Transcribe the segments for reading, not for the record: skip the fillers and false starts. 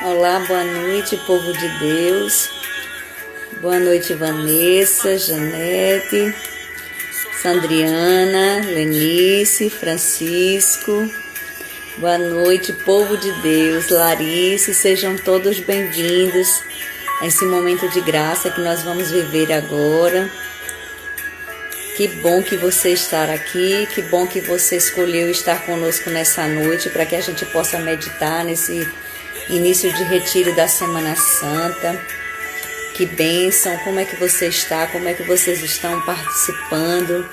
Olá, boa noite, povo de Deus. Boa noite, Vanessa, Janete, Sandriana, Lenice, Francisco. Boa noite, povo de Deus, Larice, sejam todos bem-vindos a esse momento de graça que nós vamos viver agora. Que bom que você está aqui, que bom que você escolheu estar conosco nessa noite para que a gente possa meditar nesse início de retiro da Semana Santa. Que bênção, como é que você está, como é que vocês estão participando,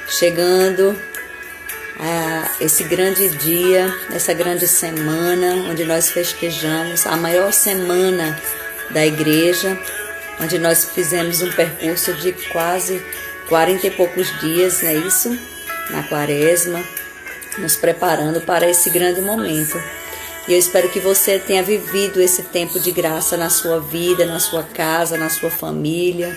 chegando a esse grande dia, essa grande semana, onde nós festejamos a maior semana da igreja, onde nós fizemos um percurso de quase 40 e poucos dias, não é isso? Na quaresma, nos preparando para esse grande momento. E eu espero que você tenha vivido esse tempo de graça na sua vida, na sua casa, na sua família.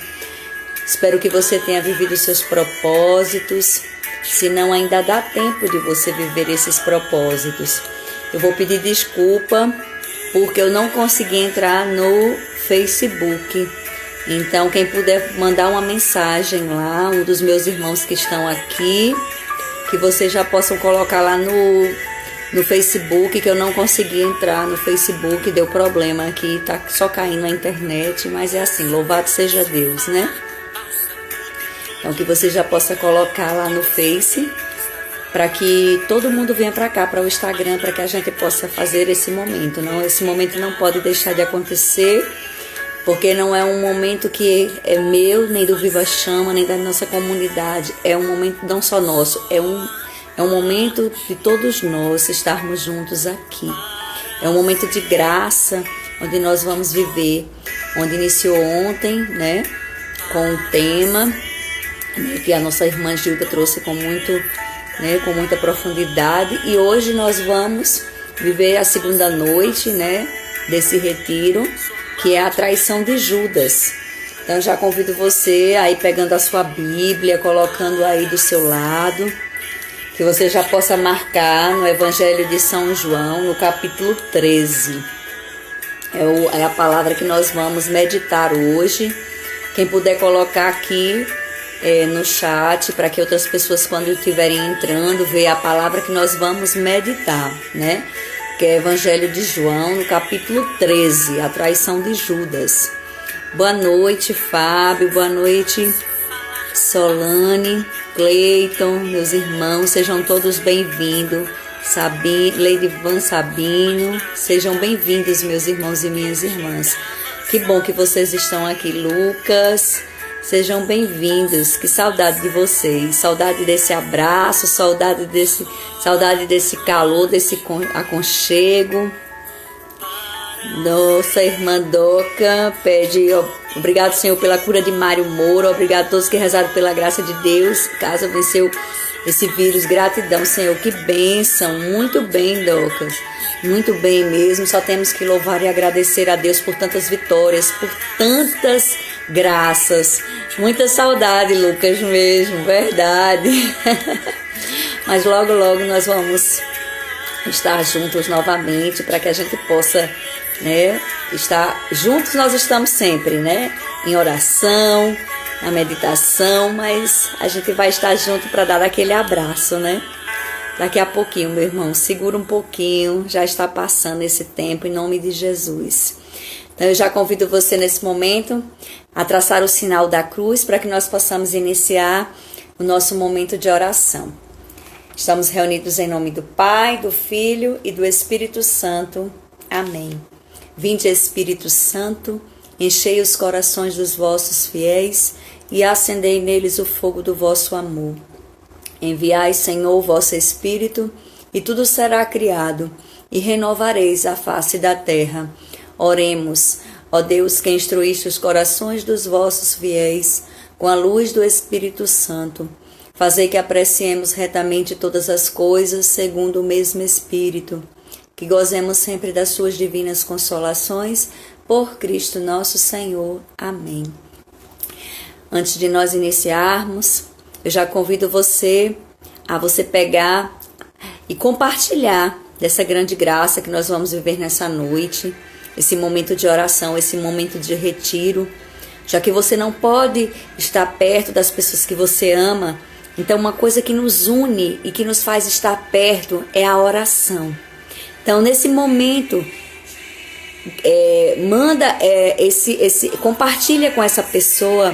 Espero que você tenha vivido seus propósitos, se não ainda dá tempo de você viver esses propósitos. Eu vou pedir desculpa porque eu não consegui entrar no Facebook. Então, quem puder mandar uma mensagem lá, um dos meus irmãos que estão aqui, que vocês já possam colocar lá no Facebook, que eu não consegui entrar no Facebook, deu problema aqui, tá só caindo a internet, mas é assim, louvado seja Deus, né? Então, que você já possa colocar lá no Face, para que todo mundo venha para cá, para o Instagram, para que a gente possa fazer esse momento. Não, esse momento não pode deixar de acontecer, porque não é um momento que é meu, nem do Viva Chama, nem da nossa comunidade. É um momento não só nosso, é um momento de todos nós estarmos juntos aqui. É um momento de graça, onde nós vamos viver, onde iniciou ontem, né, com o tema, né, que a nossa irmã Gilda trouxe com muita profundidade. E hoje nós vamos viver a segunda noite, né, desse retiro, que é a traição de Judas. Então já convido você aí pegando a sua Bíblia, colocando aí do seu lado, que você já possa marcar no Evangelho de São João, no capítulo 13. É a palavra que nós vamos meditar hoje. Quem puder colocar aqui no chat, para que outras pessoas, quando estiverem entrando, vejam a palavra que nós vamos meditar, né? Que é Evangelho de João, no capítulo 13, a traição de Judas. Boa noite, Fábio, boa noite, Solane, Cleiton, meus irmãos, sejam todos bem-vindos. Lady Van Sabino, sejam bem-vindos, meus irmãos e minhas irmãs. Que bom que vocês estão aqui, Lucas. Sejam bem-vindos, que saudade de vocês, saudade desse abraço, saudade desse calor, desse aconchego. Nossa irmã Doca pede, obrigado, Senhor, pela cura de Mário Moura, obrigado a todos que rezaram pela graça de Deus, casa venceu esse vírus, gratidão, Senhor, que bênção, muito bem, Docas, muito bem mesmo, só temos que louvar e agradecer a Deus por tantas vitórias, por tantas graças, muita saudade, Lucas, mesmo, verdade, mas logo nós vamos estar juntos novamente, para que a gente possa, né, estar juntos. Nós estamos sempre, né, em oração, na meditação, mas a gente vai estar junto para dar aquele abraço, né? Daqui a pouquinho, meu irmão, segura um pouquinho, já está passando esse tempo, em nome de Jesus. Então, eu já convido você nesse momento a traçar o sinal da cruz, para que nós possamos iniciar o nosso momento de oração. Estamos reunidos em nome do Pai, do Filho e do Espírito Santo. Amém. Vinde, Espírito Santo, enchei os corações dos vossos fiéis e acendei neles o fogo do vosso amor. Enviai, Senhor, o vosso Espírito, e tudo será criado, e renovareis a face da terra. Oremos, ó Deus, que instruíste os corações dos vossos fiéis com a luz do Espírito Santo. Fazei que apreciemos retamente todas as coisas segundo o mesmo Espírito, que gozemos sempre das suas divinas consolações, por Cristo nosso Senhor. Amém. Antes de nós iniciarmos, eu já convido você a você pegar e compartilhar dessa grande graça que nós vamos viver nessa noite. esse momento de oração, esse momento de retiro, já que você não pode estar perto das pessoas que você ama. Então uma coisa que nos une e que nos faz estar perto é a oração. Então nesse momento, compartilha com essa pessoa,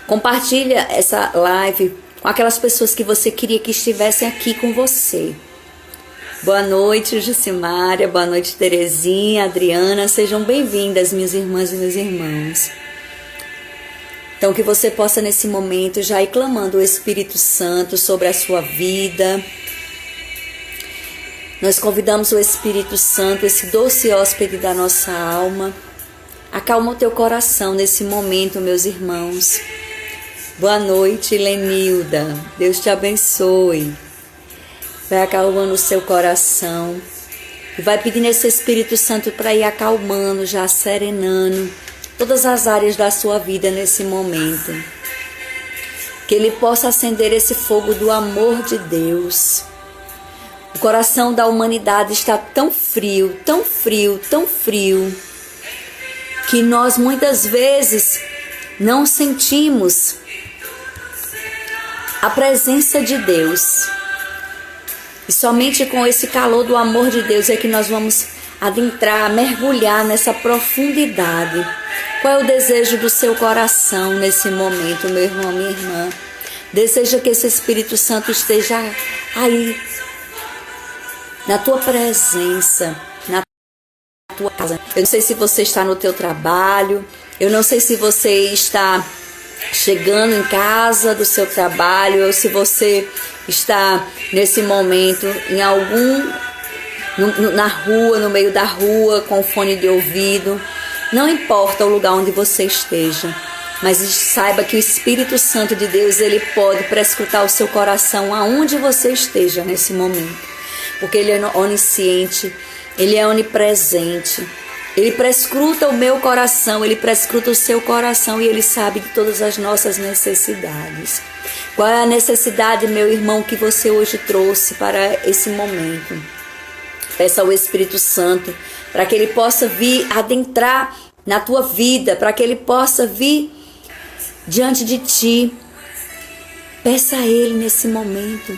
compartilha essa live com aquelas pessoas que você queria que estivessem aqui com você. Boa noite, Jucimária, boa noite, Terezinha, Adriana, sejam bem-vindas, minhas irmãs e meus irmãos. Então que você possa nesse momento já ir clamando o Espírito Santo sobre a sua vida. Nós convidamos o Espírito Santo, esse doce hóspede da nossa alma. Acalma o teu coração nesse momento, meus irmãos. Boa noite, Lenilda. Deus te abençoe. Vai acalmando o seu coração. E vai pedindo esse Espírito Santo para ir acalmando, já serenando todas as áreas da sua vida nesse momento. Que Ele possa acender esse fogo do amor de Deus. O coração da humanidade está tão frio, tão frio, tão frio, que nós muitas vezes não sentimos a presença de Deus. E somente com esse calor do amor de Deus é que nós vamos adentrar, mergulhar nessa profundidade. Qual é o desejo do seu coração nesse momento, meu irmão, minha irmã? Deseja que esse Espírito Santo esteja aí, na tua presença, na tua casa. Eu não sei se você está no teu trabalho, eu não sei se você está chegando em casa do seu trabalho, ou se você está nesse momento em na rua, no meio da rua, com fone de ouvido. Não importa o lugar onde você esteja, mas saiba que o Espírito Santo de Deus, ele pode prescrutar o seu coração aonde você esteja nesse momento. Porque Ele é onisciente, Ele é onipresente. Ele prescruta o meu coração, Ele prescruta o seu coração e Ele sabe de todas as nossas necessidades. Qual é a necessidade, meu irmão, que você hoje trouxe para esse momento? Peça ao Espírito Santo para que Ele possa vir adentrar na tua vida, para que Ele possa vir diante de ti. Peça a Ele nesse momento.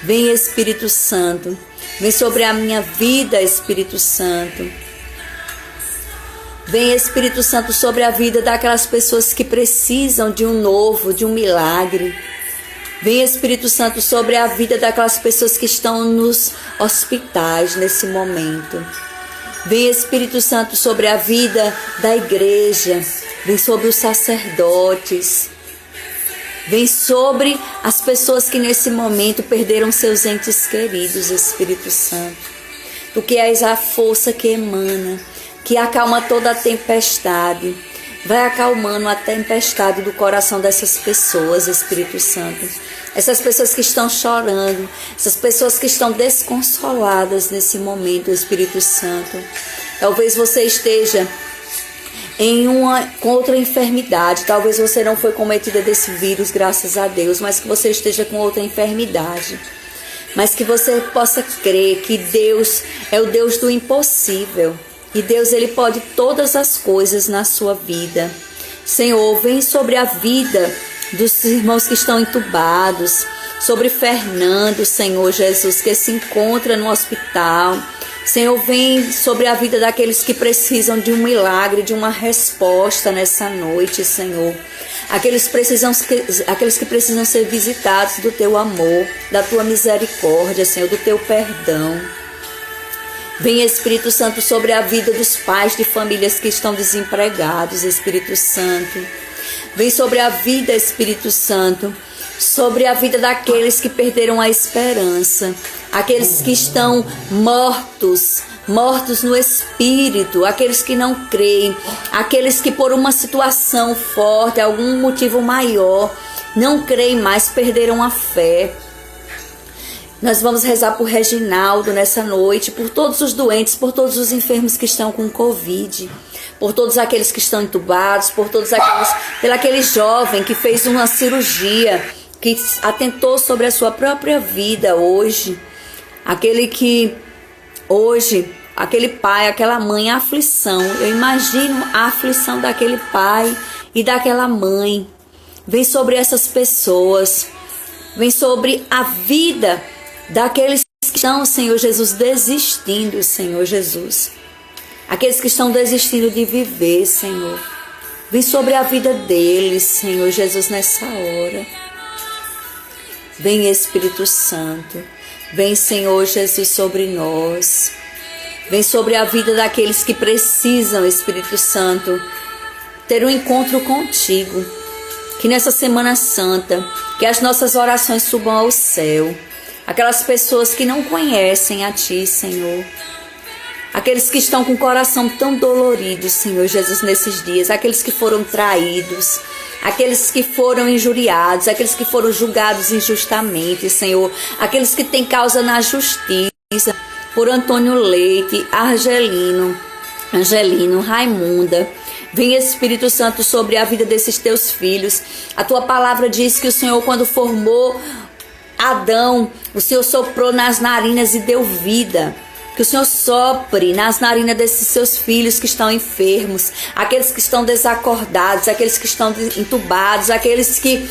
Vem, Espírito Santo. Vem sobre a minha vida, Espírito Santo. Vem, Espírito Santo, sobre a vida daquelas pessoas que precisam de um novo, de um milagre. Vem, Espírito Santo, sobre a vida daquelas pessoas que estão nos hospitais nesse momento. Vem, Espírito Santo, sobre a vida da igreja. Vem sobre os sacerdotes. Vem sobre as pessoas que nesse momento perderam seus entes queridos, Espírito Santo. Tu que és a força que emana, que acalma toda a tempestade. Vai acalmando a tempestade do coração dessas pessoas, Espírito Santo. Essas pessoas que estão chorando, essas pessoas que estão desconsoladas nesse momento, Espírito Santo. Talvez você esteja com outra enfermidade. Talvez você não foi cometida desse vírus, graças a Deus, mas que você esteja com outra enfermidade. Mas que você possa crer que Deus é o Deus do impossível. E Deus, Ele pode todas as coisas na sua vida. Senhor, vem sobre a vida dos irmãos que estão entubados, sobre Fernando, Senhor Jesus, que se encontra no hospital. Senhor, vem sobre a vida daqueles que precisam de um milagre, de uma resposta nessa noite, Senhor. Aqueles que precisam ser visitados do Teu amor, da Tua misericórdia, Senhor, do Teu perdão. Vem, Espírito Santo, sobre a vida dos pais de famílias que estão desempregados, Espírito Santo. Vem sobre a vida, Espírito Santo, sobre a vida daqueles que perderam a esperança, aqueles que estão mortos no espírito, aqueles que não creem, aqueles que por uma situação forte, algum motivo maior, não creem mais, perderam a fé. Nós vamos rezar por Reginaldo nessa noite, por todos os doentes, por todos os enfermos que estão com Covid, por todos aqueles que estão entubados, pelo aquele jovem que fez uma cirurgia, que atentou sobre a sua própria vida hoje, aquele que hoje aquele pai, aquela mãe, a aflição. Eu imagino a aflição daquele pai e daquela mãe. Vem sobre essas pessoas. Vem sobre a vida daqueles que estão, Senhor Jesus, desistindo, Senhor Jesus. Aqueles que estão desistindo de viver, Senhor. Vem sobre a vida deles, Senhor Jesus, nessa hora. Vem, Espírito Santo. Vem, Senhor Jesus, sobre nós. Vem sobre a vida daqueles que precisam, Espírito Santo, ter um encontro contigo. Que nessa Semana Santa, que as nossas orações subam ao céu. Aquelas pessoas que não conhecem a Ti, Senhor. Aqueles que estão com o coração tão dolorido, Senhor Jesus, nesses dias. Aqueles que foram traídos. Aqueles que foram injuriados. Aqueles que foram julgados injustamente, Senhor. Aqueles que têm causa na justiça. Por Antônio Leite, Angelino, Raimunda. Vem, Espírito Santo, sobre a vida desses teus filhos. A tua palavra diz que o Senhor, quando formou Adão, o Senhor soprou nas narinas e deu vida. Que o Senhor sopre nas narinas desses seus filhos que estão enfermos, aqueles que estão desacordados, aqueles que estão entubados, aqueles que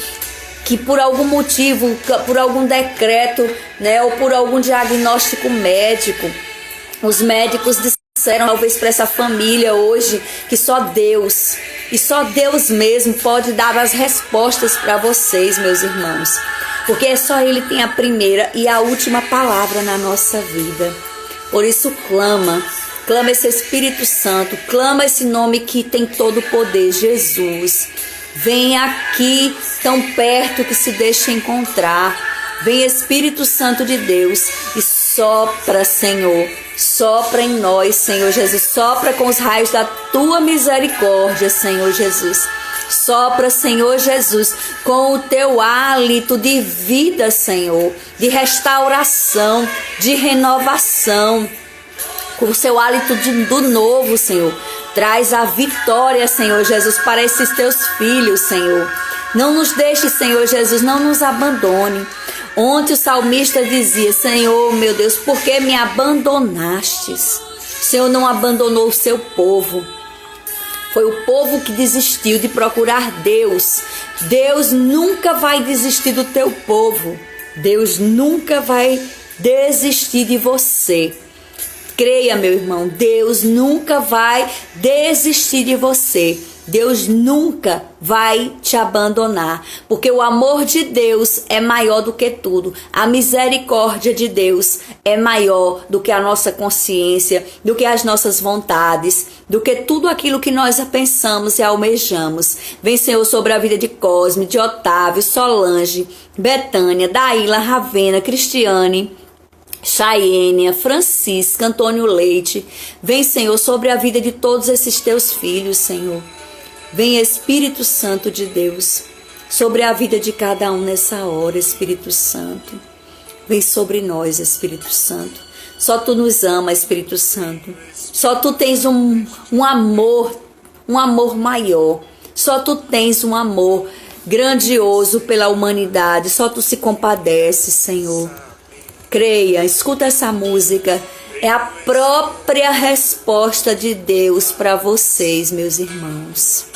por algum motivo, por algum decreto, né, ou por algum diagnóstico médico, os médicos disseram talvez para essa família hoje que só Deus, e só Deus mesmo pode dar as respostas para vocês, meus irmãos, porque só Ele tem a primeira e a última palavra na nossa vida. Por isso clama esse Espírito Santo, clama esse nome que tem todo o poder, Jesus. Vem aqui, tão perto que se deixa encontrar. Vem, Espírito Santo de Deus, e sopra, Senhor. Sopra em nós, Senhor Jesus. Sopra com os raios da tua misericórdia, Senhor Jesus. Sopra, Senhor Jesus, com o teu hálito de vida, Senhor, de restauração, de renovação. Com o seu hálito do novo, Senhor. Traz a vitória, Senhor Jesus, para esses teus filhos, Senhor. Não nos deixe, Senhor Jesus, não nos abandone. Ontem o salmista dizia: Senhor, meu Deus, por que me abandonastes? O Senhor não abandonou o seu povo. Foi o povo que desistiu de procurar Deus. Deus nunca vai desistir do teu povo. Deus nunca vai desistir de você. Creia, meu irmão, Deus nunca vai desistir de você. Deus nunca vai te abandonar, porque o amor de Deus é maior do que tudo. A misericórdia de Deus é maior do que a nossa consciência, do que as nossas vontades, do que tudo aquilo que nós pensamos e almejamos. Vem, Senhor, sobre a vida de Cosme, de Otávio, Solange, Betânia, Daíla, Ravena, Cristiane, Chayênia, Francisca, Antônio Leite. Vem, Senhor, sobre a vida de todos esses teus filhos, Senhor. Vem, Espírito Santo de Deus, sobre a vida de cada um nessa hora, Espírito Santo. Vem sobre nós, Espírito Santo. Só Tu nos ama, Espírito Santo. Só Tu tens um amor maior. Só Tu tens um amor grandioso pela humanidade. Só Tu se compadeces, Senhor. Creia, escuta essa música. É a própria resposta de Deus para vocês, meus irmãos.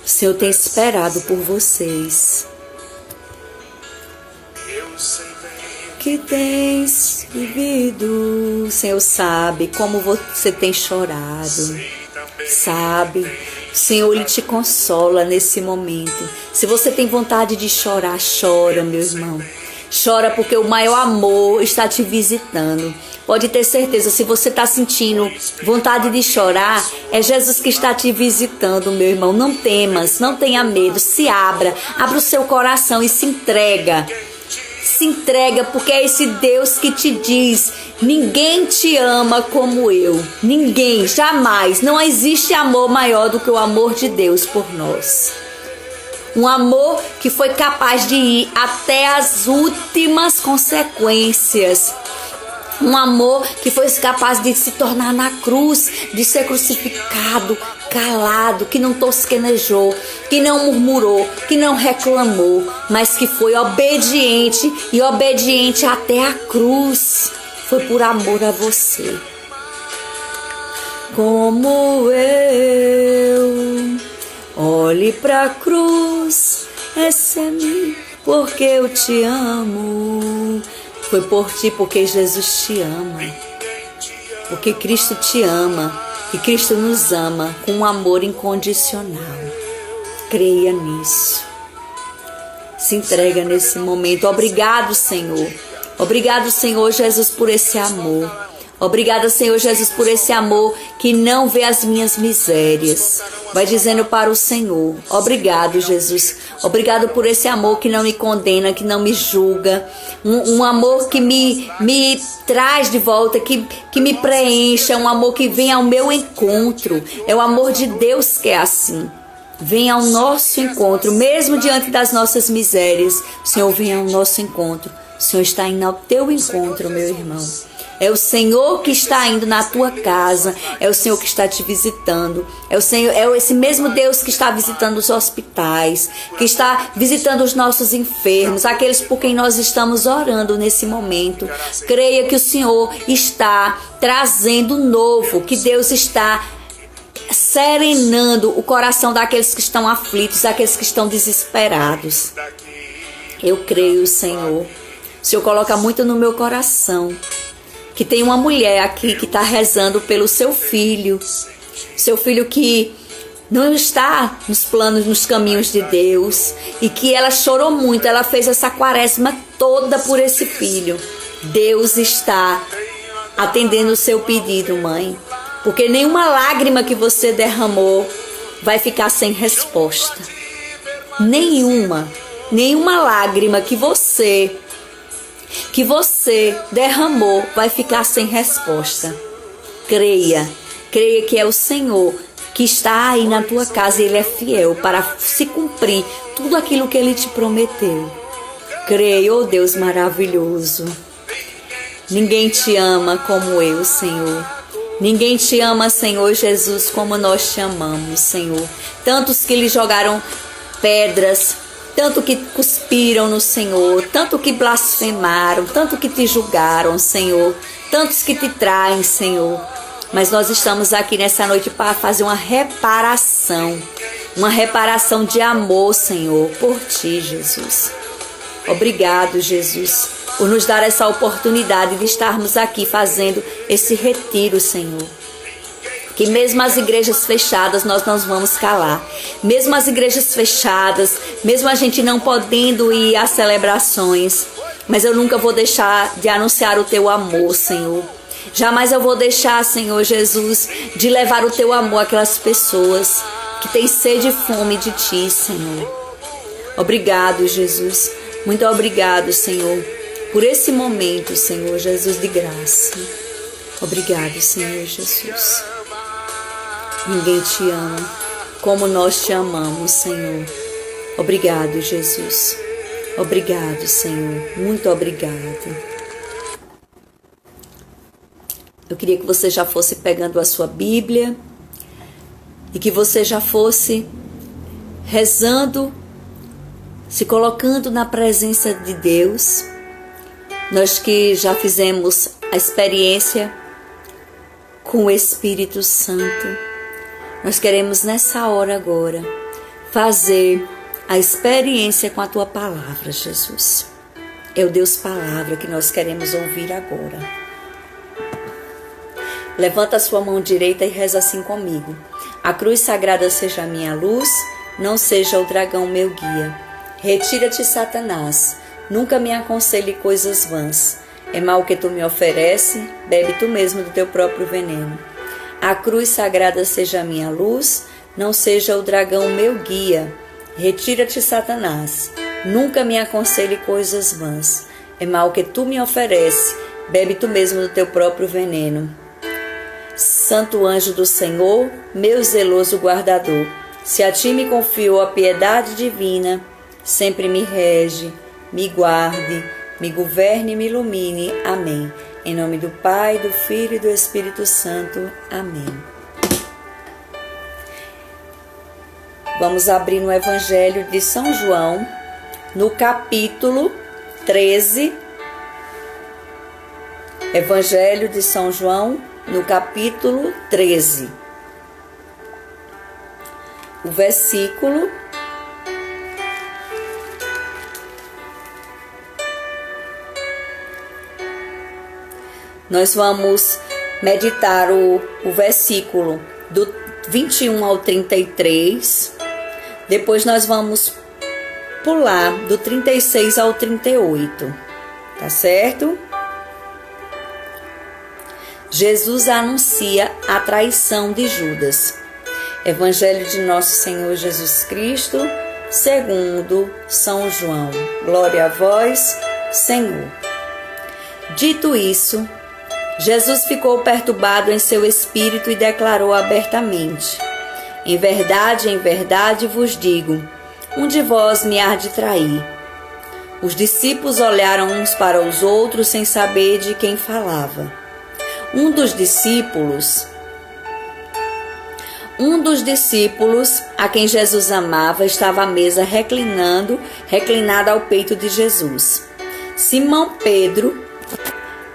O Senhor tem esperado por vocês. Que tens vivido. O Senhor sabe como você tem chorado. Sabe? O Senhor, Ele te consola nesse momento. Se você tem vontade de chorar, chora, meu irmão. Chora porque o maior amor está te visitando. Pode ter certeza, se você está sentindo vontade de chorar, é Jesus que está te visitando, meu irmão. Não temas, não tenha medo, se abra o seu coração e se entrega. Se entrega, porque é esse Deus que te diz: ninguém te ama como eu. Ninguém, jamais. Não existe amor maior do que o amor de Deus por nós. Um amor que foi capaz de ir até as últimas consequências. Um amor que foi capaz de se tornar na cruz, de ser crucificado, calado, que não tosquenejou, que não murmurou, que não reclamou, mas que foi obediente e obediente até a cruz. Foi por amor a você. Como eu, olhe pra cruz, esse é mim, porque eu te amo. Foi por ti, porque Jesus te ama, porque Cristo te ama, e Cristo nos ama com um amor incondicional. Creia nisso. Se entrega nesse momento. Obrigado, Senhor. Obrigado, Senhor Jesus, por esse amor. Obrigada, Senhor Jesus, por esse amor que não vê as minhas misérias. Vai dizendo para o Senhor: obrigado, Jesus. Obrigado por esse amor que não me condena, que não me julga. Um amor que me traz de volta, que me preenche. É um amor que vem ao meu encontro. É o amor de Deus que é assim. Vem ao nosso encontro, mesmo diante das nossas misérias. O Senhor vem ao nosso encontro. O Senhor está indo ao teu encontro, meu irmão. É o Senhor que está indo na tua casa, é o Senhor que está te visitando, é o Senhor, é esse mesmo Deus que está visitando os hospitais, que está visitando os nossos enfermos, aqueles por quem nós estamos orando nesse momento. Creia que o Senhor está trazendo novo, que Deus está serenando o coração daqueles que estão aflitos, daqueles que estão desesperados. Eu creio, Senhor. O Senhor coloca muito no meu coração que tem uma mulher aqui que está rezando pelo seu filho que não está nos planos, nos caminhos de Deus, e que ela chorou muito, ela fez essa quaresma toda por esse filho. Deus está atendendo o seu pedido, mãe, porque nenhuma lágrima que você derramou vai ficar sem resposta. Nenhuma lágrima que você derramou vai ficar sem resposta. Creia que é o Senhor que está aí na tua casa e Ele é fiel para se cumprir tudo aquilo que Ele te prometeu. Creia, oh Deus maravilhoso. Ninguém te ama como eu, Senhor. Ninguém te ama, Senhor Jesus, como nós te amamos, Senhor. Tantos que lhe jogaram pedras, tanto que cuspiram no Senhor, tanto que blasfemaram, tanto que te julgaram, Senhor, tantos que te traem, Senhor. Mas nós estamos aqui nessa noite para fazer uma reparação de amor, Senhor, por ti, Jesus. Obrigado, Jesus, por nos dar essa oportunidade de estarmos aqui fazendo esse retiro, Senhor. Que mesmo as igrejas fechadas nós não vamos calar. Mesmo as igrejas fechadas, mesmo a gente não podendo ir às celebrações, mas eu nunca vou deixar de anunciar o teu amor, Senhor. Jamais eu vou deixar, Senhor Jesus, de levar o teu amor àquelas pessoas que têm sede e fome de ti, Senhor. Obrigado, Jesus. Muito obrigado, Senhor, por esse momento, Senhor Jesus, de graça. Obrigado, Senhor Jesus. Ninguém te ama como nós te amamos, Senhor. Obrigado, Jesus. Obrigado, Senhor. Muito obrigado. Eu queria que você já fosse pegando a sua Bíblia e que você já fosse rezando, se colocando na presença de Deus. Nós que já fizemos a experiência com o Espírito Santo, nós queremos nessa hora agora fazer a experiência com a tua palavra, Jesus. É o Deus Palavra que nós queremos ouvir agora. Levanta a sua mão direita e reza assim comigo. A cruz sagrada seja a minha luz, não seja o dragão meu guia. Retira-te, Satanás, nunca me aconselhe coisas vãs. É mal que tu me oferece, bebe tu mesmo do teu próprio veneno. A cruz sagrada seja a minha luz, não seja o dragão meu guia. Retira-te, Satanás, nunca me aconselhe coisas vãs. É mal que tu me oferece, bebe tu mesmo do teu próprio veneno. Santo anjo do Senhor, meu zeloso guardador, se a ti me confiou a piedade divina, sempre me rege, me guarde, me governe e me ilumine. Amém. Em nome do Pai, do Filho e do Espírito Santo. Amém. Vamos abrir no Evangelho de São João, no capítulo 13. Evangelho de São João, no capítulo 13. O versículo nós vamos meditar o versículo do 21 ao 33. Depois nós vamos pular do 36 ao 38. Tá certo? Jesus anuncia a traição de Judas. Evangelho de nosso Senhor Jesus Cristo, segundo São João. Glória a vós, Senhor. Dito isso, Jesus ficou perturbado em seu espírito e declarou abertamente: em verdade vos digo, um de vós me há de trair. Os discípulos olharam uns para os outros sem saber de quem falava. Um dos discípulos, a quem Jesus amava, estava à mesa reclinado ao peito de Jesus. Simão Pedro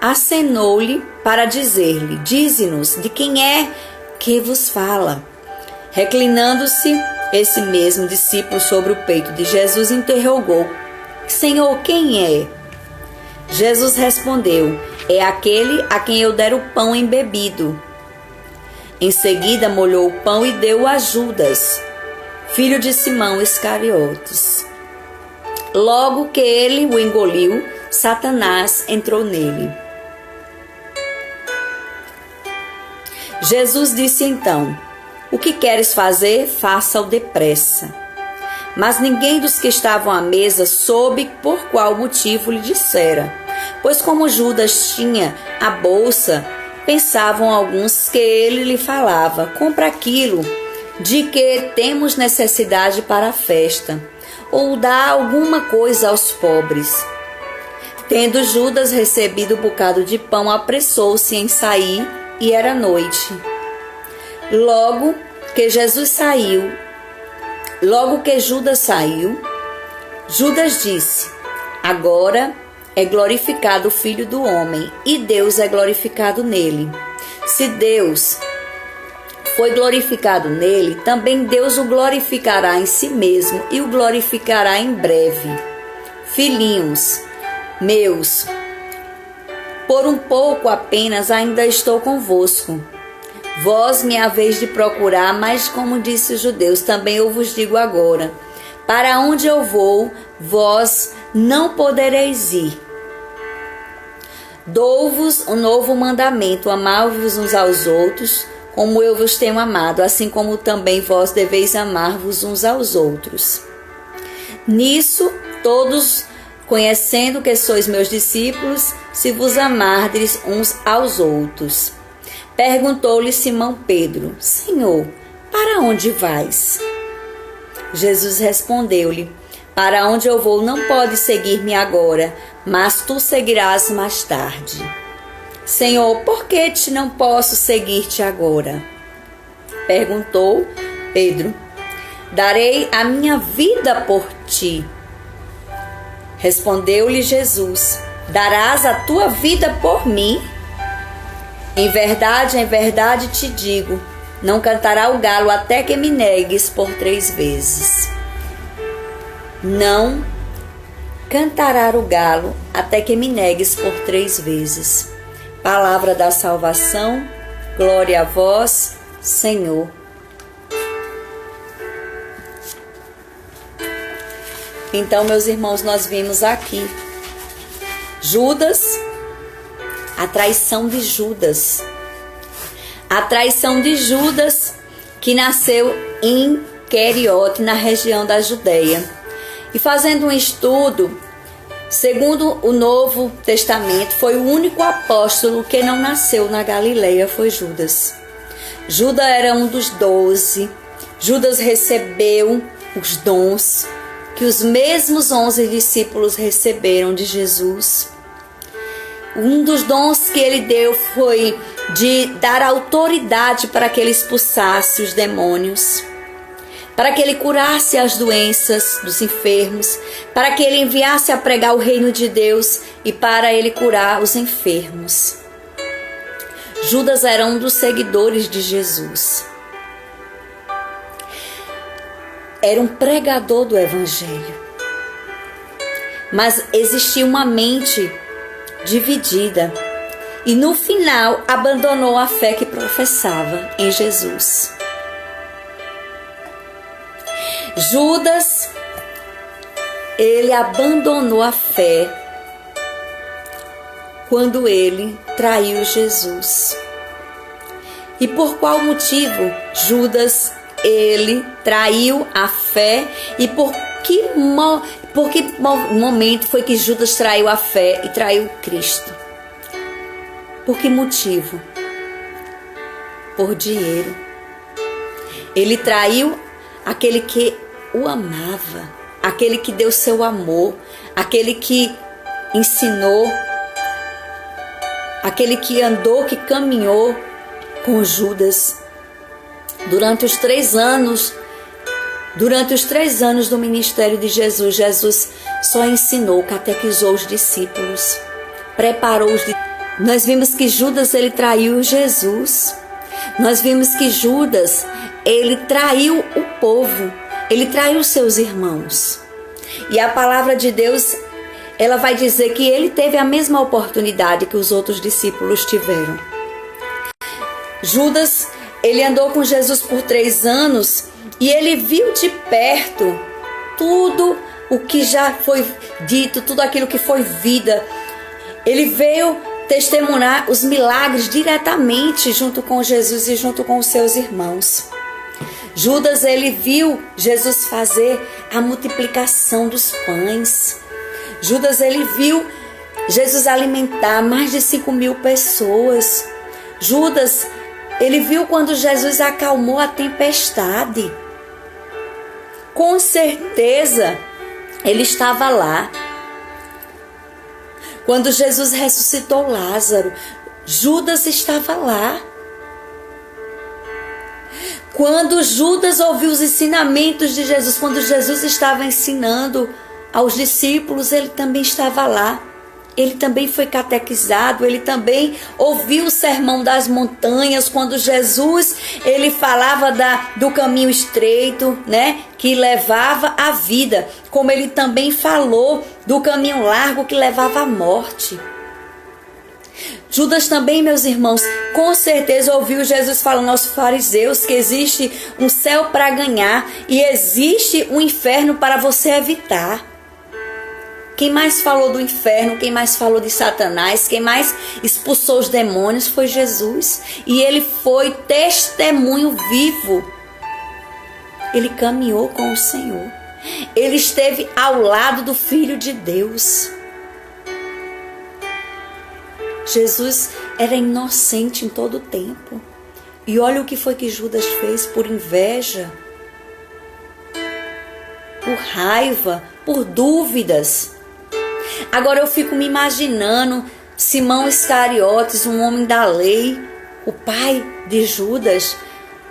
acenou-lhe para dizer-lhe: dize-nos, de quem é que vos fala? Reclinando-se esse mesmo discípulo sobre o peito de Jesus, interrogou: Senhor, quem é? Jesus respondeu: é aquele a quem eu der o pão embebido. Em seguida molhou o pão e deu-o a Judas, filho de Simão Iscariotes. Logo que ele o engoliu, Satanás entrou nele. Jesus disse então: o que queres fazer, faça-o depressa. Mas ninguém dos que estavam à mesa soube por qual motivo lhe dissera, pois como Judas tinha a bolsa, pensavam alguns que ele lhe falava: compra aquilo de que temos necessidade para a festa, ou dá alguma coisa aos pobres. Tendo Judas recebido um bocado de pão, apressou-se em sair, e era noite. Logo que Judas saiu, Judas disse: agora é glorificado o Filho do Homem, e Deus é glorificado nele. Se Deus foi glorificado nele, também Deus o glorificará em si mesmo e o glorificará em breve. Filhinhos meus, por um pouco apenas ainda estou convosco. Vós me haveis de procurar, mas como disse os judeus, também eu vos digo agora: para onde eu vou, vós não podereis ir. Dou-vos um novo mandamento: amai-vos uns aos outros, como eu vos tenho amado, assim como também vós deveis amar-vos uns aos outros. Nisso todos, conhecendo que sois meus discípulos, se vos amardes uns aos outros. Perguntou-lhe Simão Pedro: Senhor, para onde vais? Jesus respondeu-lhe: para onde eu vou não podes seguir-me agora, mas tu seguirás mais tarde. Senhor, por que não posso seguir-te agora? Perguntou Pedro: darei a minha vida por ti. Respondeu-lhe Jesus: darás a tua vida por mim? Em verdade te digo, não cantará o galo até que me negues por 3 vezes. Não cantará o galo até que me negues por 3 vezes. Palavra da salvação, glória a vós, Senhor. Então, meus irmãos, nós vimos aqui Judas, a traição de Judas. A traição de Judas, que nasceu em Queriote, na região da Judeia. E fazendo um estudo, segundo o Novo Testamento, foi o único apóstolo que não nasceu na Galileia, foi Judas. Judas era um dos 12. Judas recebeu os dons que os mesmos 11 discípulos receberam de Jesus. Um dos dons que ele deu foi de dar autoridade para que ele expulsasse os demônios, para que ele curasse as doenças dos enfermos, para que ele enviasse a pregar o reino de Deus e para ele curar os enfermos. Judas era um dos seguidores de Jesus. Era um pregador do evangelho. Mas existia uma mente dividida e no final abandonou a fé que professava em Jesus. Judas, ele abandonou a fé quando ele traiu Jesus. E por qual motivo Judas, ele traiu a fé e por que momento foi que Judas traiu a fé e traiu Cristo? Por que motivo? Por dinheiro. Ele traiu aquele que o amava, aquele que deu seu amor, aquele que ensinou, aquele que andou, que caminhou com Judas durante os 3 anos. Durante os 3 anos do ministério de Jesus, Jesus só ensinou, catequizou os discípulos, preparou os discípulos. Nós vimos que Judas, ele traiu Jesus. Nós vimos que Judas, ele traiu o povo, ele traiu seus irmãos. E a palavra de Deus, ela vai dizer que ele teve a mesma oportunidade que os outros discípulos tiveram. Judas, ele andou com Jesus por 3 anos e ele viu de perto tudo o que já foi dito, tudo aquilo que foi vida. Ele veio testemunhar os milagres diretamente junto com Jesus e junto com os seus irmãos. Judas, ele viu Jesus fazer a multiplicação dos pães. Judas, ele viu Jesus alimentar mais de 5.000 pessoas. Judas, ele viu quando Jesus acalmou a tempestade. Com certeza, ele estava lá. Quando Jesus ressuscitou Lázaro, Judas estava lá. Quando Judas ouviu os ensinamentos de Jesus, quando Jesus estava ensinando aos discípulos, ele também estava lá. Ele também foi catequizado, ele também ouviu o sermão das montanhas, quando Jesus, ele falava do caminho estreito, né, que levava à vida, como ele também falou do caminho largo que levava à morte. Judas também, meus irmãos, com certeza ouviu Jesus falando aos fariseus que existe um céu para ganhar e existe um inferno para você evitar. Quem mais falou do inferno, quem mais falou de Satanás, quem mais expulsou os demônios foi Jesus. E ele foi testemunho vivo. Ele caminhou com o Senhor. Ele esteve ao lado do Filho de Deus. Jesus era inocente em todo o tempo. E olha o que foi que Judas fez por inveja, por raiva, por dúvidas. Agora eu fico me imaginando Simão Iscariotes, um homem da lei, o pai de Judas.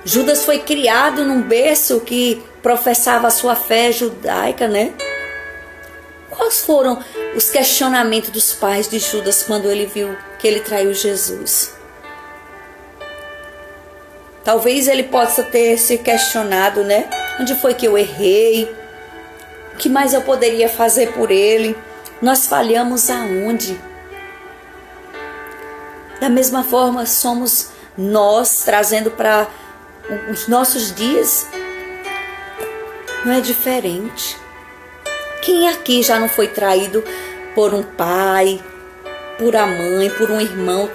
Judas foi criado num berço que professava a sua fé judaica, né? Quais foram os questionamentos dos pais de Judas quando ele viu que ele traiu Jesus? Talvez ele possa ter se questionado, né? Onde foi que eu errei? O que mais eu poderia fazer por ele? Nós falhamos aonde? Da mesma forma, somos nós trazendo para os nossos dias. Não é diferente. Quem aqui já não foi traído por um pai, por a mãe, por um irmão?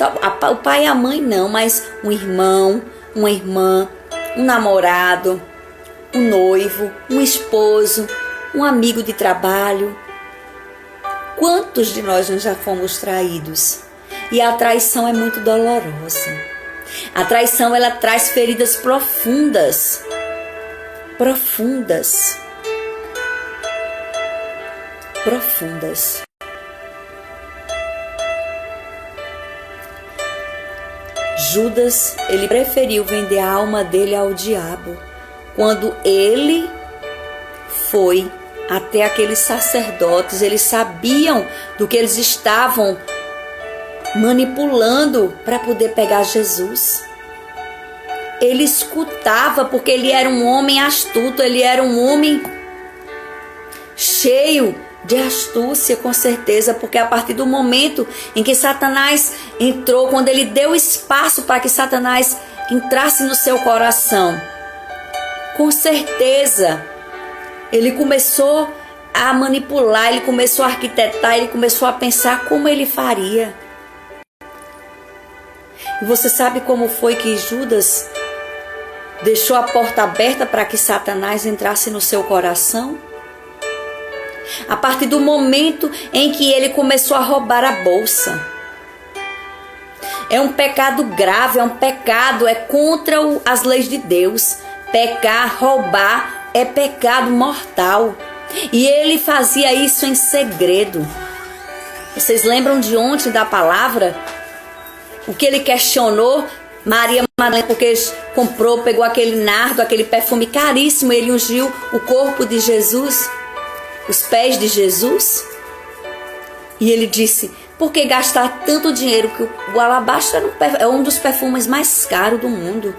O pai e a mãe não, mas um irmão, uma irmã, um namorado, um noivo, um esposo, um amigo de trabalho. Quantos de nós não já fomos traídos? E a traição é muito dolorosa. A traição, ela traz feridas profundas. Profundas. Judas, ele preferiu vender a alma dele ao diabo quando ele foi até aqueles sacerdotes. Eles sabiam do que eles estavam manipulando para poder pegar Jesus. Ele escutava, porque ele era um homem astuto, ele era um homem cheio de astúcia, com certeza, porque a partir do momento em que Satanás entrou, quando ele deu espaço para que Satanás entrasse no seu coração, com certeza ele começou a manipular, ele começou a arquitetar, ele começou a pensar como ele faria. E você sabe como foi que Judas deixou a porta aberta para que Satanás entrasse no seu coração? A partir do momento em que ele começou a roubar a bolsa. É um pecado grave, é um pecado, é contra as leis de Deus. Pecar, roubar, é pecado mortal. E ele fazia isso em segredo. Vocês lembram de ontem da palavra? O que ele questionou? Maria Madalena, porque pegou aquele nardo, aquele perfume caríssimo, ele ungiu o corpo de Jesus, os pés de Jesus. E ele disse: por que gastar tanto dinheiro? Que o alabastro é um dos perfumes mais caros do mundo.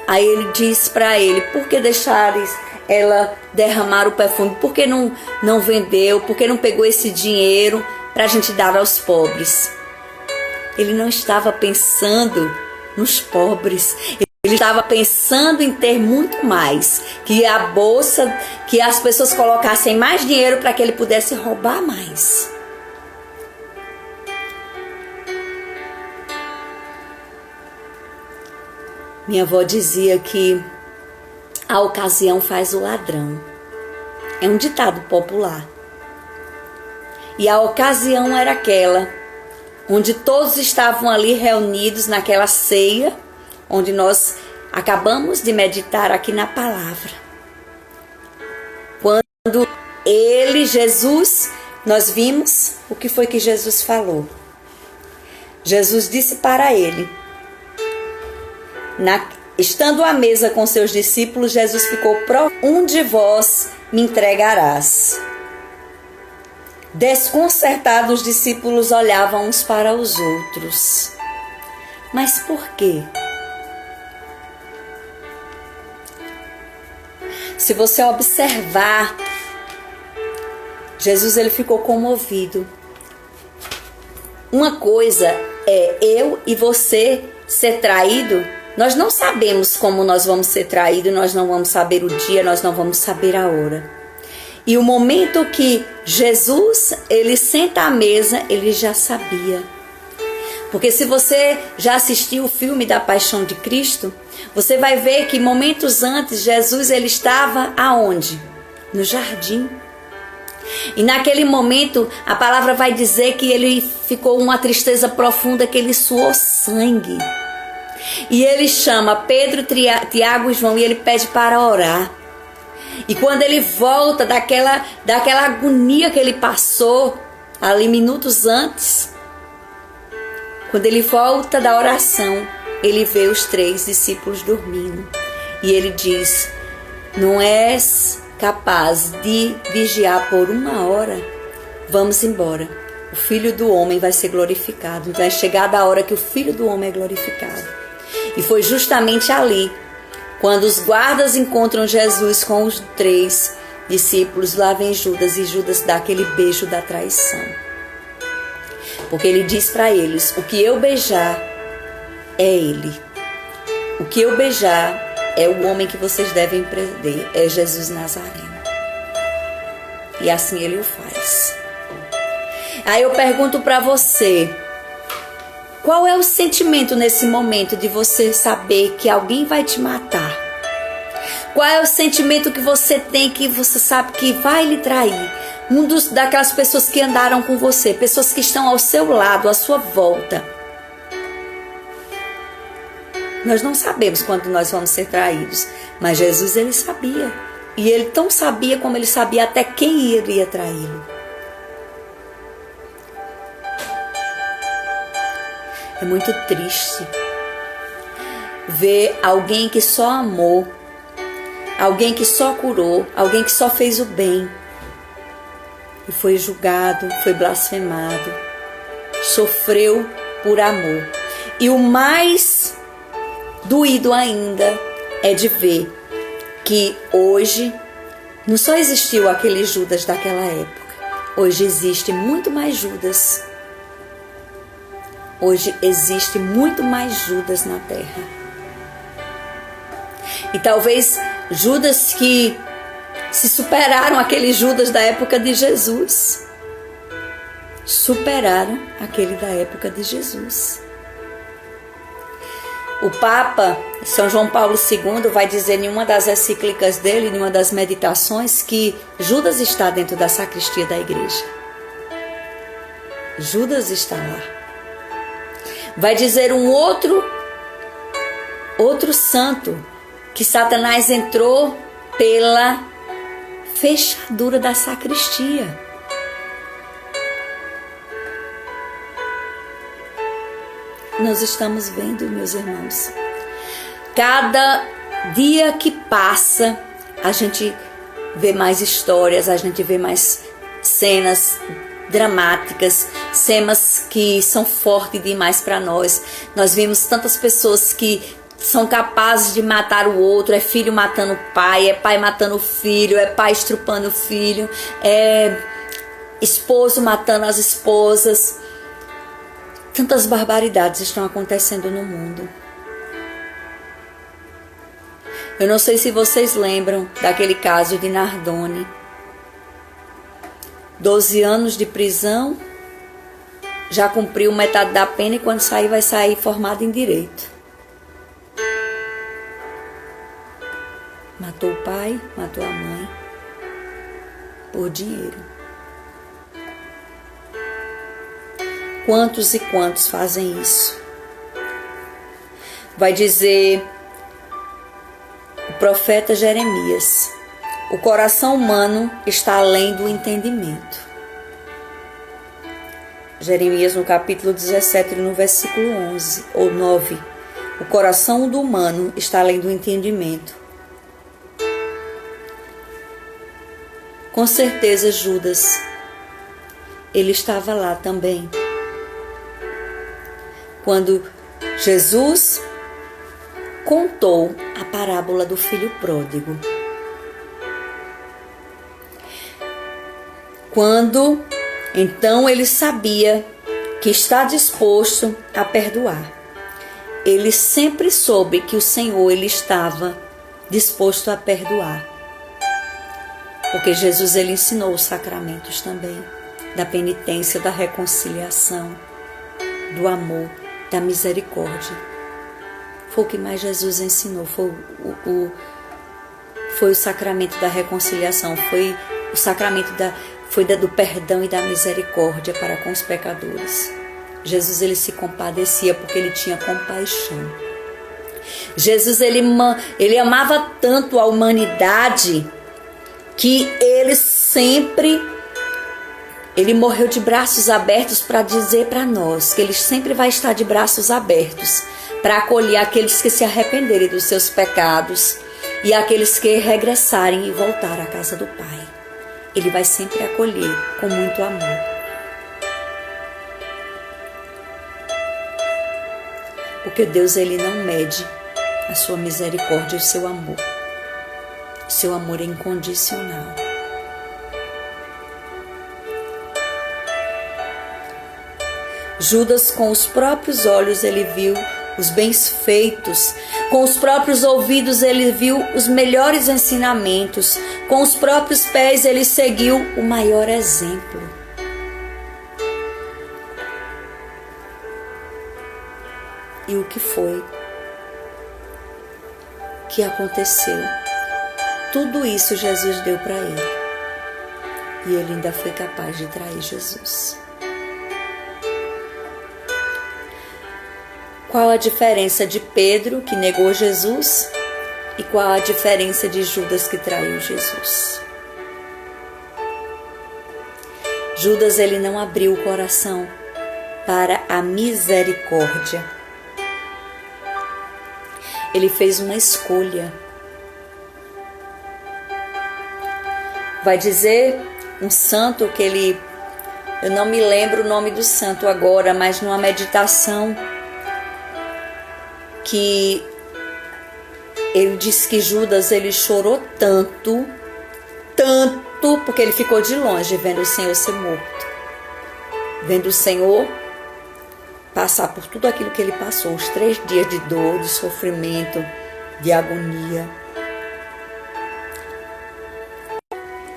Aí ele disse para ele: por que deixares ela derramar o perfume? Por que não vendeu? Por que não pegou esse dinheiro para a gente dar aos pobres? Ele não estava pensando nos pobres. Ele estava pensando em ter muito mais. Que a bolsa, que as pessoas colocassem mais dinheiro para que ele pudesse roubar mais. Minha avó dizia que a ocasião faz o ladrão. É um ditado popular. E a ocasião era aquela onde todos estavam ali reunidos naquela ceia, onde nós acabamos de meditar aqui na palavra. Quando Jesus, nós vimos o que foi que Jesus falou. Jesus disse para ele, estando à mesa com seus discípulos, Jesus ficou um de vós me entregarás. Desconcertados, os discípulos olhavam uns para os outros. Mas por quê? Se você observar, Jesus ele ficou comovido. Uma coisa é eu e você ser traído. Nós não sabemos como nós vamos ser traídos, nós não vamos saber o dia, nós não vamos saber a hora. E o momento que Jesus, ele senta à mesa, ele já sabia. Porque se você já assistiu o filme da Paixão de Cristo, você vai ver que momentos antes, Jesus, ele estava aonde? No jardim. E naquele momento, a palavra vai dizer que ele ficou uma tristeza profunda, que ele suou sangue. E ele chama Pedro, Tiago e João e ele pede para orar. E quando ele volta daquela agonia que ele passou ali minutos antes, quando ele volta da oração, ele vê os 3 discípulos dormindo. E ele diz: não és capaz de vigiar por 1 hora? Vamos embora. O Filho do Homem vai ser glorificado. Vai chegar a hora que o Filho do Homem é glorificado. E foi justamente ali, quando os guardas encontram Jesus com os 3 discípulos, lá vem Judas, e Judas dá aquele beijo da traição. Porque ele diz para eles: o que eu beijar é ele. O que eu beijar é o homem que vocês devem prender, é Jesus Nazareno. E assim ele o faz. Aí eu pergunto para você, qual é o sentimento nesse momento de você saber que alguém vai te matar? Qual é o sentimento que você tem, que você sabe que vai lhe trair? Daquelas pessoas que andaram com você, pessoas que estão ao seu lado, à sua volta. Nós não sabemos quando nós vamos ser traídos, mas Jesus ele sabia. E ele tão sabia como ele sabia até quem iria traí-lo. É muito triste ver alguém que só amou, alguém que só curou, alguém que só fez o bem e foi julgado, foi blasfemado, sofreu por amor. E o mais doído ainda é de ver que hoje não só existiu aquele Judas daquela época, hoje existe muito mais Judas. Hoje existe muito mais Judas na terra. E talvez Judas que se superaram aquele Judas da época de Jesus. Superaram aquele da época de Jesus. O Papa São João Paulo II vai dizer em uma das encíclicas dele, em uma das meditações, que Judas está dentro da sacristia da igreja. Judas está lá. Vai dizer um outro santo que Satanás entrou pela fechadura da sacristia. Nós estamos vendo, meus irmãos, cada dia que passa, a gente vê mais histórias, a gente vê mais cenas dramáticas, cenas que são fortes demais para nós. Nós vimos tantas pessoas que são capazes de matar o outro, é filho matando pai, é pai matando filho, é pai estrupando filho, é esposo matando as esposas. Tantas barbaridades estão acontecendo no mundo. Eu não sei se vocês lembram daquele caso de Nardone. 12 anos de prisão, já cumpriu metade da pena e quando sair vai sair formado em direito. Matou o pai, matou a mãe, por dinheiro. Quantos e quantos fazem isso? Vai dizer o profeta Jeremias: o coração humano está além do entendimento. Jeremias no capítulo 17, no versículo 11 ou 9. O coração do humano está além do entendimento. Com certeza Judas, ele estava lá também. Quando Jesus contou a parábola do filho pródigo. Quando, então, ele sabia que está disposto a perdoar. Ele sempre soube que o Senhor, ele estava disposto a perdoar. Porque Jesus, ele ensinou os sacramentos também, da penitência, da reconciliação, do amor, da misericórdia. Foi o que mais Jesus ensinou, foi o sacramento da reconciliação, foi o sacramento do perdão e da misericórdia para com os pecadores. Jesus, ele se compadecia porque ele tinha compaixão. Jesus, ele amava tanto a humanidade que ele morreu de braços abertos para dizer para nós que ele sempre vai estar de braços abertos para acolher aqueles que se arrependerem dos seus pecados e aqueles que regressarem e voltar à casa do Pai. Ele vai sempre acolher com muito amor. Porque Deus, ele não mede a sua misericórdia e o seu amor. O seu amor é incondicional. Judas, com os próprios olhos, ele viu os bens feitos. Com os próprios ouvidos, ele viu os melhores ensinamentos. Com os próprios pés, ele seguiu o maior exemplo. E o que foi que aconteceu? Tudo isso Jesus deu para ele. E ele ainda foi capaz de trair Jesus. Qual a diferença de Pedro, que negou Jesus, e qual a diferença de Judas, que traiu Jesus? Judas, ele não abriu o coração para a misericórdia. Ele fez uma escolha. Vai dizer um santo que eu não me lembro o nome do santo agora, mas numa meditação que ele disse que Judas, ele chorou tanto, porque ele ficou de longe vendo o Senhor ser morto, vendo o Senhor passar por tudo aquilo que ele passou, os 3 dias de dor, de sofrimento, de agonia.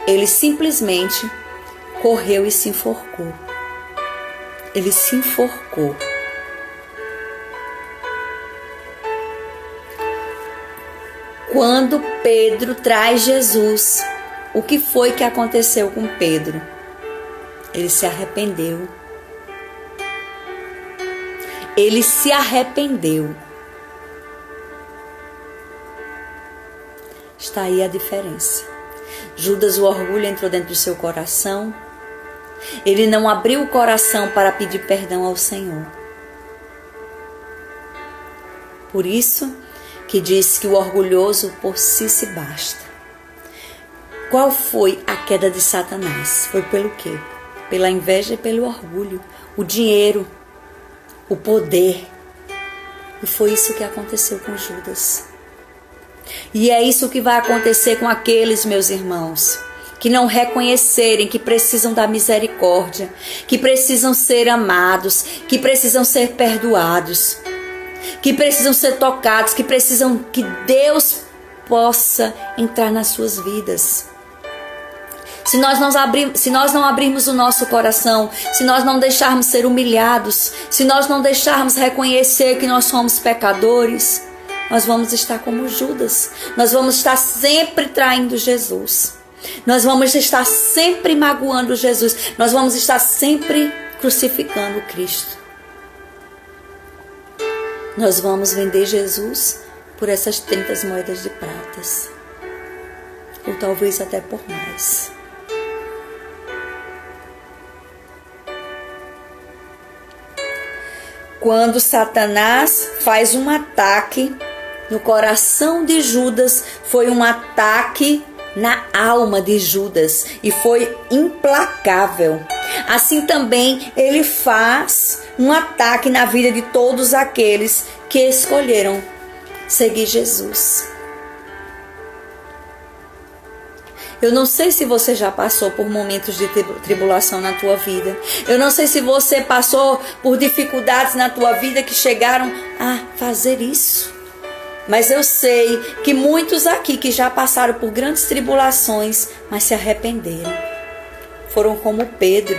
Ele simplesmente correu e se enforcou. Ele se enforcou. Quando Pedro traz Jesus, o que foi que aconteceu com Pedro? Ele se arrependeu. Ele se arrependeu. Está aí a diferença. Judas, o orgulho entrou dentro do seu coração. Ele não abriu o coração para pedir perdão ao Senhor. Por isso que diz que o orgulhoso por si se basta. Qual foi a queda de Satanás? Foi pelo quê? Pela inveja e pelo orgulho. O dinheiro, o poder. E foi isso que aconteceu com Judas. E é isso que vai acontecer com aqueles, meus irmãos, que não reconhecerem que precisam da misericórdia, que precisam ser amados, que precisam ser perdoados, que precisam ser tocados, que precisam que Deus possa entrar nas suas vidas. Se nós não abrirmos o nosso coração, se nós não deixarmos ser humilhados, se nós não deixarmos reconhecer que nós somos pecadores, nós vamos estar como Judas. Nós vamos estar sempre traindo Jesus. Nós vamos estar sempre magoando Jesus. Nós vamos estar sempre crucificando Cristo. Nós vamos vender Jesus por essas 30 moedas de pratas. Ou talvez até por mais. Quando Satanás faz um ataque no coração de Judas, foi um ataque na alma de Judas e foi implacável. Assim também ele faz um ataque na vida de todos aqueles que escolheram seguir Jesus. Eu não sei se você já passou por momentos de tribulação na tua vida. Eu não sei se você passou por dificuldades na tua vida que chegaram a fazer isso. Mas eu sei que muitos aqui que já passaram por grandes tribulações, mas se arrependeram. Foram como Pedro.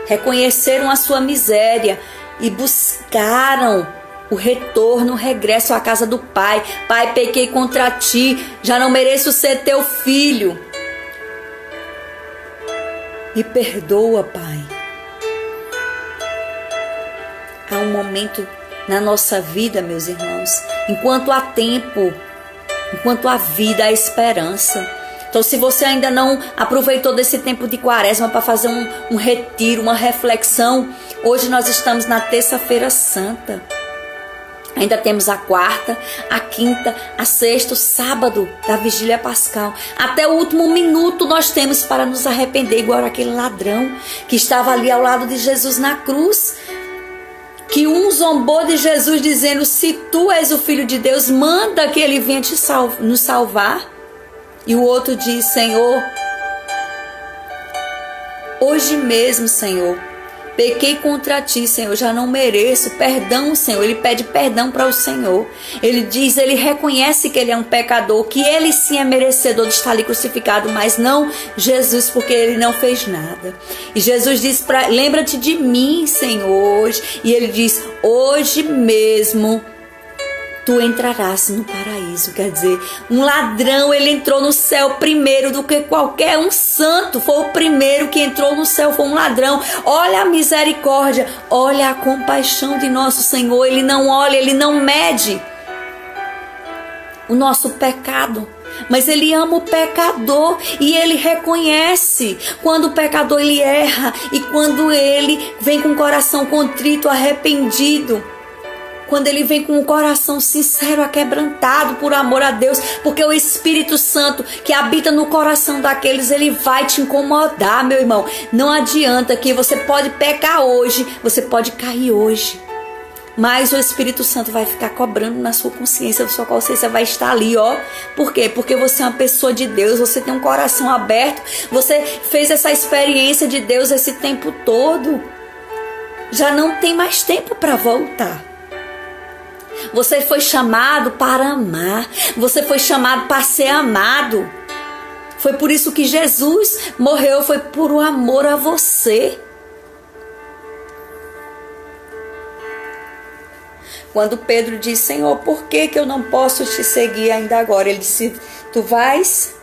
Reconheceram a sua miséria e buscaram o retorno, o regresso à casa do Pai. Pai, pequei contra ti, já não mereço ser teu filho. Me perdoa, Pai. Há um momento na nossa vida, meus irmãos, enquanto há tempo, enquanto há vida, há esperança. Então, se você ainda não aproveitou desse tempo de quaresma para fazer um retiro, uma reflexão, hoje nós estamos na terça-feira santa. Ainda temos a quarta, a quinta, a sexta, o sábado da vigília pascal. Até o último minuto nós temos para nos arrepender, igual aquele ladrão que estava ali ao lado de Jesus na cruz. Que um zombou de Jesus dizendo: se tu és o Filho de Deus, manda que ele venha nos salvar. E o outro diz: Senhor, hoje mesmo, Senhor, pequei contra ti, Senhor, já não mereço perdão, Senhor. Ele pede perdão para o Senhor. Ele diz, ele reconhece que ele é um pecador, que ele sim é merecedor de estar ali crucificado, mas não Jesus, porque ele não fez nada. E Jesus diz, lembra-te de mim, Senhor, hoje. E ele diz, hoje mesmo tu entrarás no paraíso. Quer dizer, um ladrão, ele entrou no céu primeiro do que qualquer um santo. Foi o primeiro que entrou no céu, foi um ladrão. Olha a misericórdia, olha a compaixão de nosso Senhor. Ele não olha, ele não mede o nosso pecado. Mas ele ama o pecador e ele reconhece quando o pecador ele erra e quando ele vem com o coração contrito, arrependido. Quando ele vem com o coração sincero, aquebrantado por amor a Deus, porque o Espírito Santo que habita no coração daqueles, ele vai te incomodar, meu irmão. Não adianta que você pode pecar hoje, você pode cair hoje, mas o Espírito Santo vai ficar cobrando na sua consciência, a sua consciência vai estar ali, ó. Por quê? Porque você é uma pessoa de Deus, você tem um coração aberto, você fez essa experiência de Deus esse tempo todo. Já não tem mais tempo para voltar. Você foi chamado para amar. Você foi chamado para ser amado. Foi por isso que Jesus morreu. Foi por amor a você. Quando Pedro disse: Senhor, por que eu não posso te seguir ainda agora? Ele disse: tu vais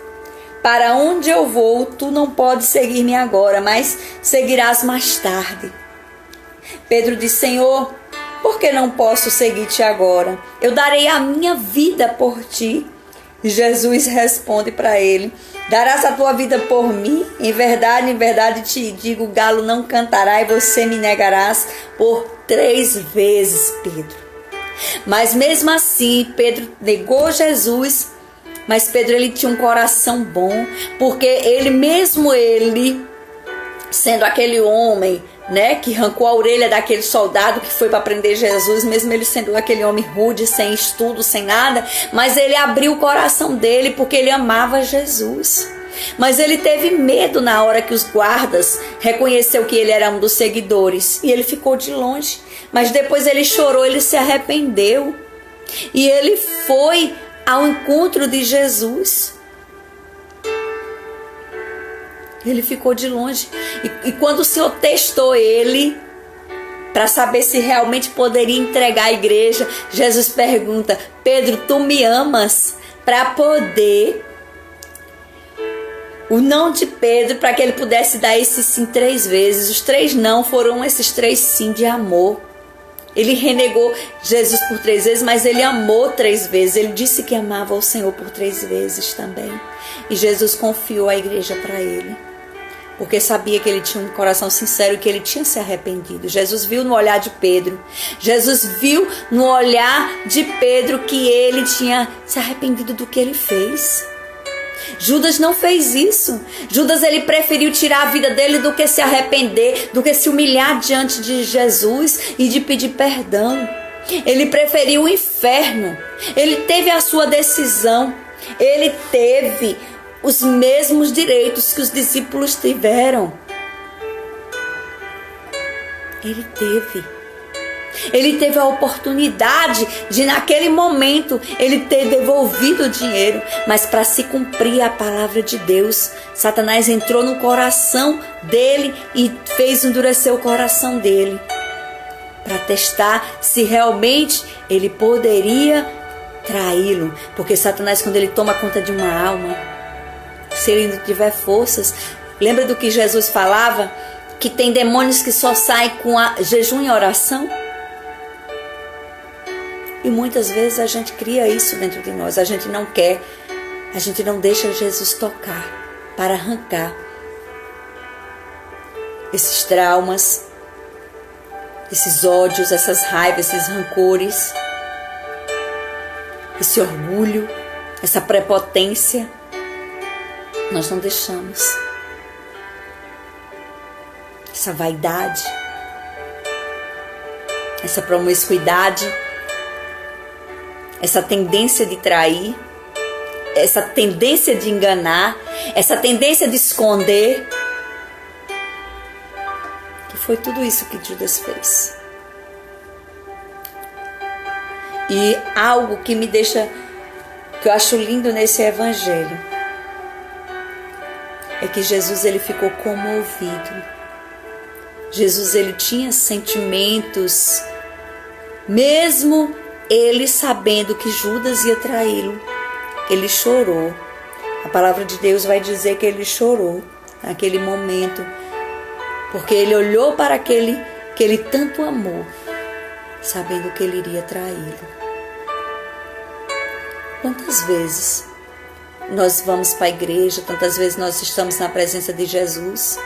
para onde eu vou. Tu não podes seguir-me agora, mas seguirás mais tarde. Pedro disse: Senhor, por que não posso seguir-te agora? Eu darei a minha vida por ti. Jesus responde para ele: darás a tua vida por mim? Em verdade te digo, o galo não cantará e você me negarás por 3 vezes, Pedro. Mas mesmo assim, Pedro negou Jesus. Mas Pedro, ele tinha um coração bom, porque ele sendo aquele homem, né, que arrancou a orelha daquele soldado que foi para prender Jesus, mesmo ele sendo aquele homem rude, sem estudo, sem nada, mas ele abriu o coração dele porque ele amava Jesus. Mas ele teve medo na hora que os guardas reconheceu que ele era um dos seguidores e ele ficou de longe. Mas depois ele chorou, ele se arrependeu e ele foi ao encontro de Jesus. Ele ficou de longe. E quando o Senhor testou ele, para saber se realmente poderia entregar a igreja, Jesus pergunta: Pedro, tu me amas? Para poder, o não de Pedro, para que ele pudesse dar esse sim 3 vezes. Os 3 não foram esses 3 sim de amor. Ele renegou Jesus por 3 vezes, mas ele amou 3 vezes. Ele disse que amava o Senhor por 3 vezes também. E Jesus confiou a igreja para ele, porque sabia que ele tinha um coração sincero e que ele tinha se arrependido. Jesus viu no olhar de Pedro. Jesus viu no olhar de Pedro que ele tinha se arrependido do que ele fez. Judas não fez isso. Judas, ele preferiu tirar a vida dele do que se arrepender, do que se humilhar diante de Jesus e de pedir perdão. Ele preferiu o inferno. Ele teve a sua decisão. Ele teve os mesmos direitos que os discípulos tiveram. Ele teve a oportunidade de, naquele momento, ele ter devolvido o dinheiro. Mas para se cumprir a palavra de Deus, Satanás entrou no coração dele e fez endurecer o coração dele, para testar se realmente ele poderia traí-lo. Porque Satanás, quando ele toma conta de uma alma, se ele não tiver forças, lembra do que Jesus falava? Que tem demônios que só saem com jejum e oração? E muitas vezes a gente cria isso dentro de nós. A gente não quer, a gente não deixa Jesus tocar para arrancar esses traumas, esses ódios, essas raivas, esses rancores, esse orgulho, essa prepotência. Nós não deixamos. Essa vaidade, essa promiscuidade, essa tendência de trair, essa tendência de enganar, essa tendência de esconder, que foi tudo isso que Judas fez. E algo que me deixa, que eu acho lindo nesse evangelho, é que Jesus, ele ficou comovido. Jesus, ele tinha sentimentos, mesmo ele sabendo que Judas ia traí-lo. Ele chorou. A palavra de Deus vai dizer que ele chorou naquele momento, porque ele olhou para aquele que ele tanto amou, sabendo que ele iria traí-lo. Quantas vezes nós vamos para a igreja, tantas vezes nós estamos na presença de Jesus,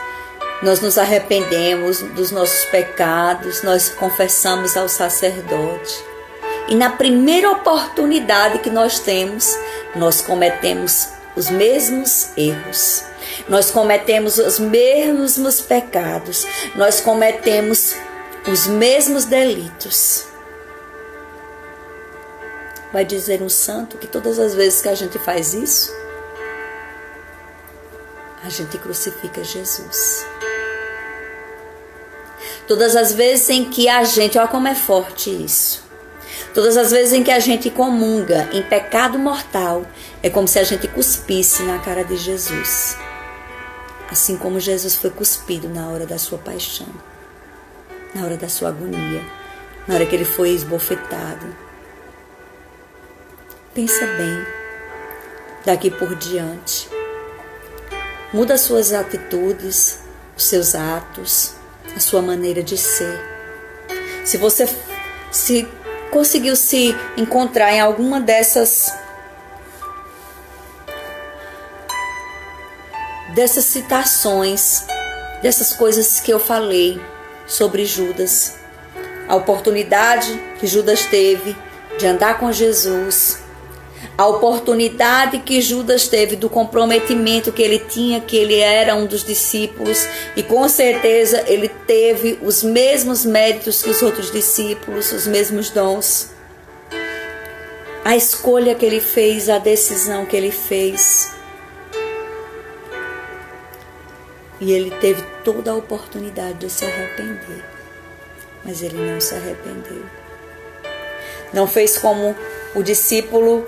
nós nos arrependemos dos nossos pecados, nós confessamos ao sacerdote. E na primeira oportunidade que nós temos, nós cometemos os mesmos erros. Nós cometemos os mesmos pecados. Nós cometemos os mesmos delitos. Vai dizer um santo que todas as vezes que a gente faz isso, a gente crucifica Jesus. Todas as vezes em que a gente, olha como é forte isso. Todas as vezes em que a gente comunga em pecado mortal, é como se a gente cuspisse na cara de Jesus. Assim como Jesus foi cuspido na hora da sua paixão, na hora da sua agonia, na hora que ele foi esbofetado. Pensa bem, daqui por diante. Muda as suas atitudes, os seus atos, a sua maneira de ser. Se você conseguiu se encontrar em alguma dessas citações, dessas coisas que eu falei sobre Judas, a oportunidade que Judas teve de andar com Jesus, a oportunidade que Judas teve do comprometimento que ele tinha, que ele era um dos discípulos, e com certeza ele teve os mesmos méritos que os outros discípulos, os mesmos dons. A escolha que ele fez, a decisão que ele fez. E ele teve toda a oportunidade de se arrepender, mas ele não se arrependeu. Não fez como o discípulo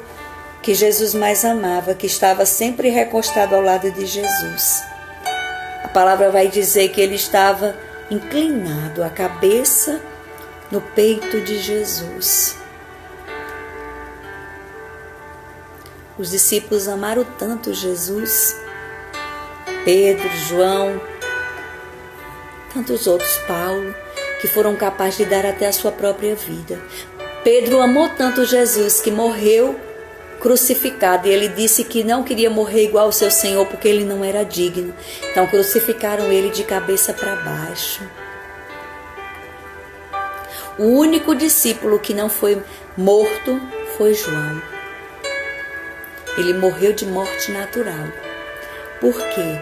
que Jesus mais amava, que estava sempre recostado ao lado de Jesus. A palavra vai dizer que ele estava inclinado, a cabeça no peito de Jesus. Os discípulos amaram tanto Jesus, Pedro, João, tantos outros, Paulo, que foram capazes de dar até a sua própria vida. Pedro amou tanto Jesus que morreu crucificado, e ele disse que não queria morrer igual ao seu Senhor porque ele não era digno. Então crucificaram ele de cabeça para baixo. O único discípulo que não foi morto foi João. Ele morreu de morte natural. Por quê?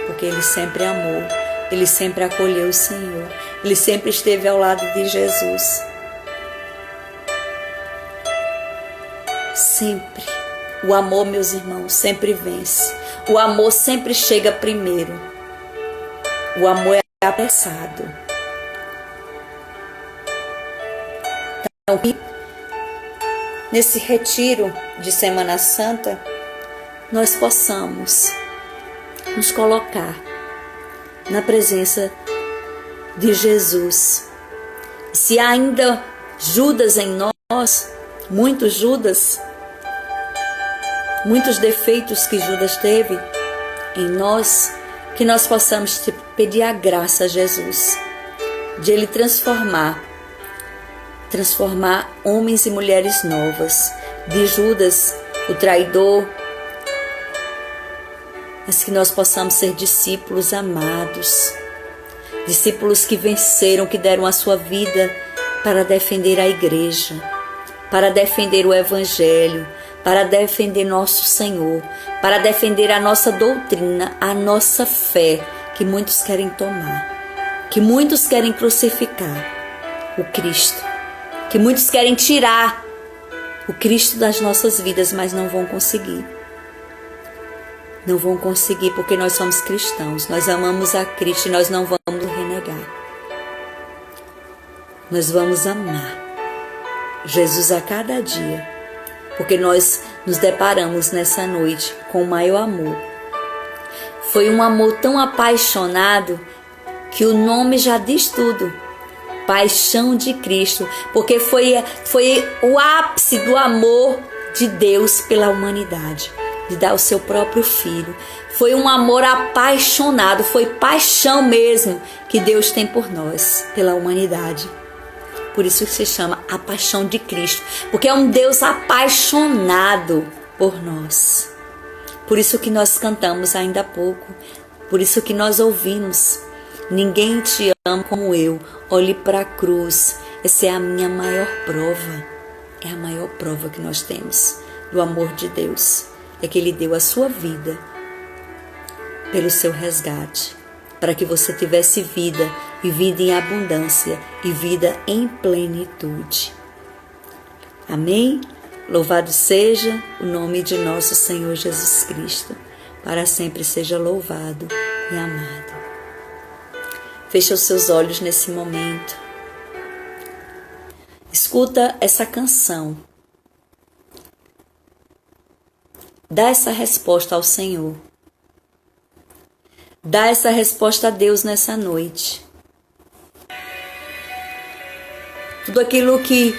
Porque ele sempre amou, ele sempre acolheu o Senhor, ele sempre esteve ao lado de Jesus. Sempre. O amor, meus irmãos, sempre vence. O amor sempre chega primeiro. O amor é apressado. Então, nesse retiro de Semana Santa, nós possamos nos colocar na presença de Jesus. Se há ainda Judas em nós, muitos Judas, muitos defeitos que Judas teve em nós, que nós possamos pedir a graça a Jesus, de Ele transformar homens e mulheres novas, de Judas, o traidor, mas que nós possamos ser discípulos amados, discípulos que venceram, que deram a sua vida para defender a igreja, para defender o Evangelho, para defender nosso Senhor, para defender a nossa doutrina, a nossa fé, que muitos querem tomar, que muitos querem crucificar o Cristo, que muitos querem tirar o Cristo das nossas vidas, mas não vão conseguir. Não vão conseguir porque nós somos cristãos, nós amamos a Cristo e nós não vamos renegar. Nós vamos amar Jesus a cada dia, porque nós nos deparamos nessa noite com o maior amor. Foi um amor tão apaixonado que o nome já diz tudo. Paixão de Cristo, porque foi o ápice do amor de Deus pela humanidade, de dar o seu próprio filho. Foi um amor apaixonado, foi paixão mesmo que Deus tem por nós, pela humanidade. Por isso que se chama a paixão de Cristo, porque é um Deus apaixonado por nós. Por isso que nós cantamos ainda há pouco, por isso que nós ouvimos: ninguém te ama como eu, olhe para a cruz. Essa é a minha maior prova, é a maior prova que nós temos do amor de Deus, é que Ele deu a sua vida pelo seu resgate, para que você tivesse vida, e vida em abundância, e vida em plenitude. Amém? Louvado seja o nome de nosso Senhor Jesus Cristo, para sempre seja louvado e amado. Feche os seus olhos nesse momento. Escuta essa canção. Dá essa resposta ao Senhor. Dá essa resposta a Deus nessa noite. Tudo aquilo que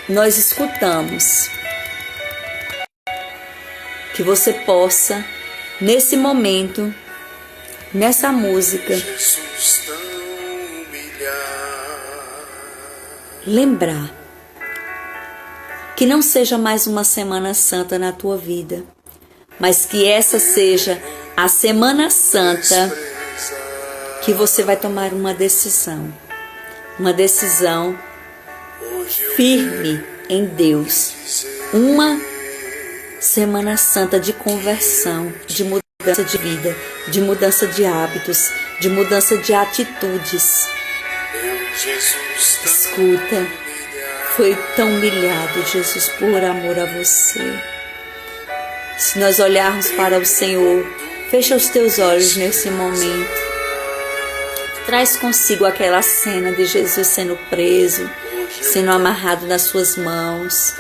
nós escutamos, que você possa, nesse momento, nessa música, lembrar que não seja mais uma Semana Santa na tua vida, mas que essa seja a Semana Santa que você vai tomar uma decisão firme em Deus, uma Semana Santa de conversão, de mudança de vida, de mudança de hábitos, de mudança de atitudes. Escuta, foi tão humilhado Jesus por amor a você. Se nós olharmos para o Senhor, fecha os teus olhos nesse momento. Traz consigo aquela cena de Jesus sendo preso, sendo amarrado nas suas mãos.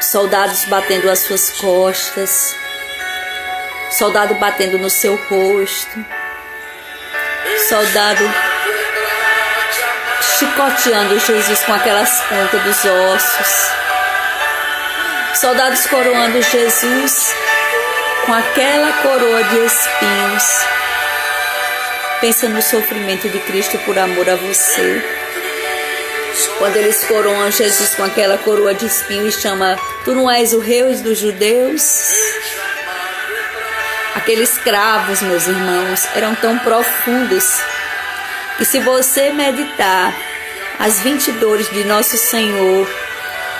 Soldados batendo as suas costas. Soldado batendo no seu rosto. Soldado chicoteando Jesus com aquelas pontas dos ossos. Soldados coroando Jesus com aquela coroa de espinhos. Pensa no sofrimento de Cristo por amor a você. Quando eles coroam Jesus com aquela coroa de espinhos e chama: tu não és o rei dos judeus? Aqueles cravos, meus irmãos, eram tão profundos que, se você meditar as 20 dores de nosso Senhor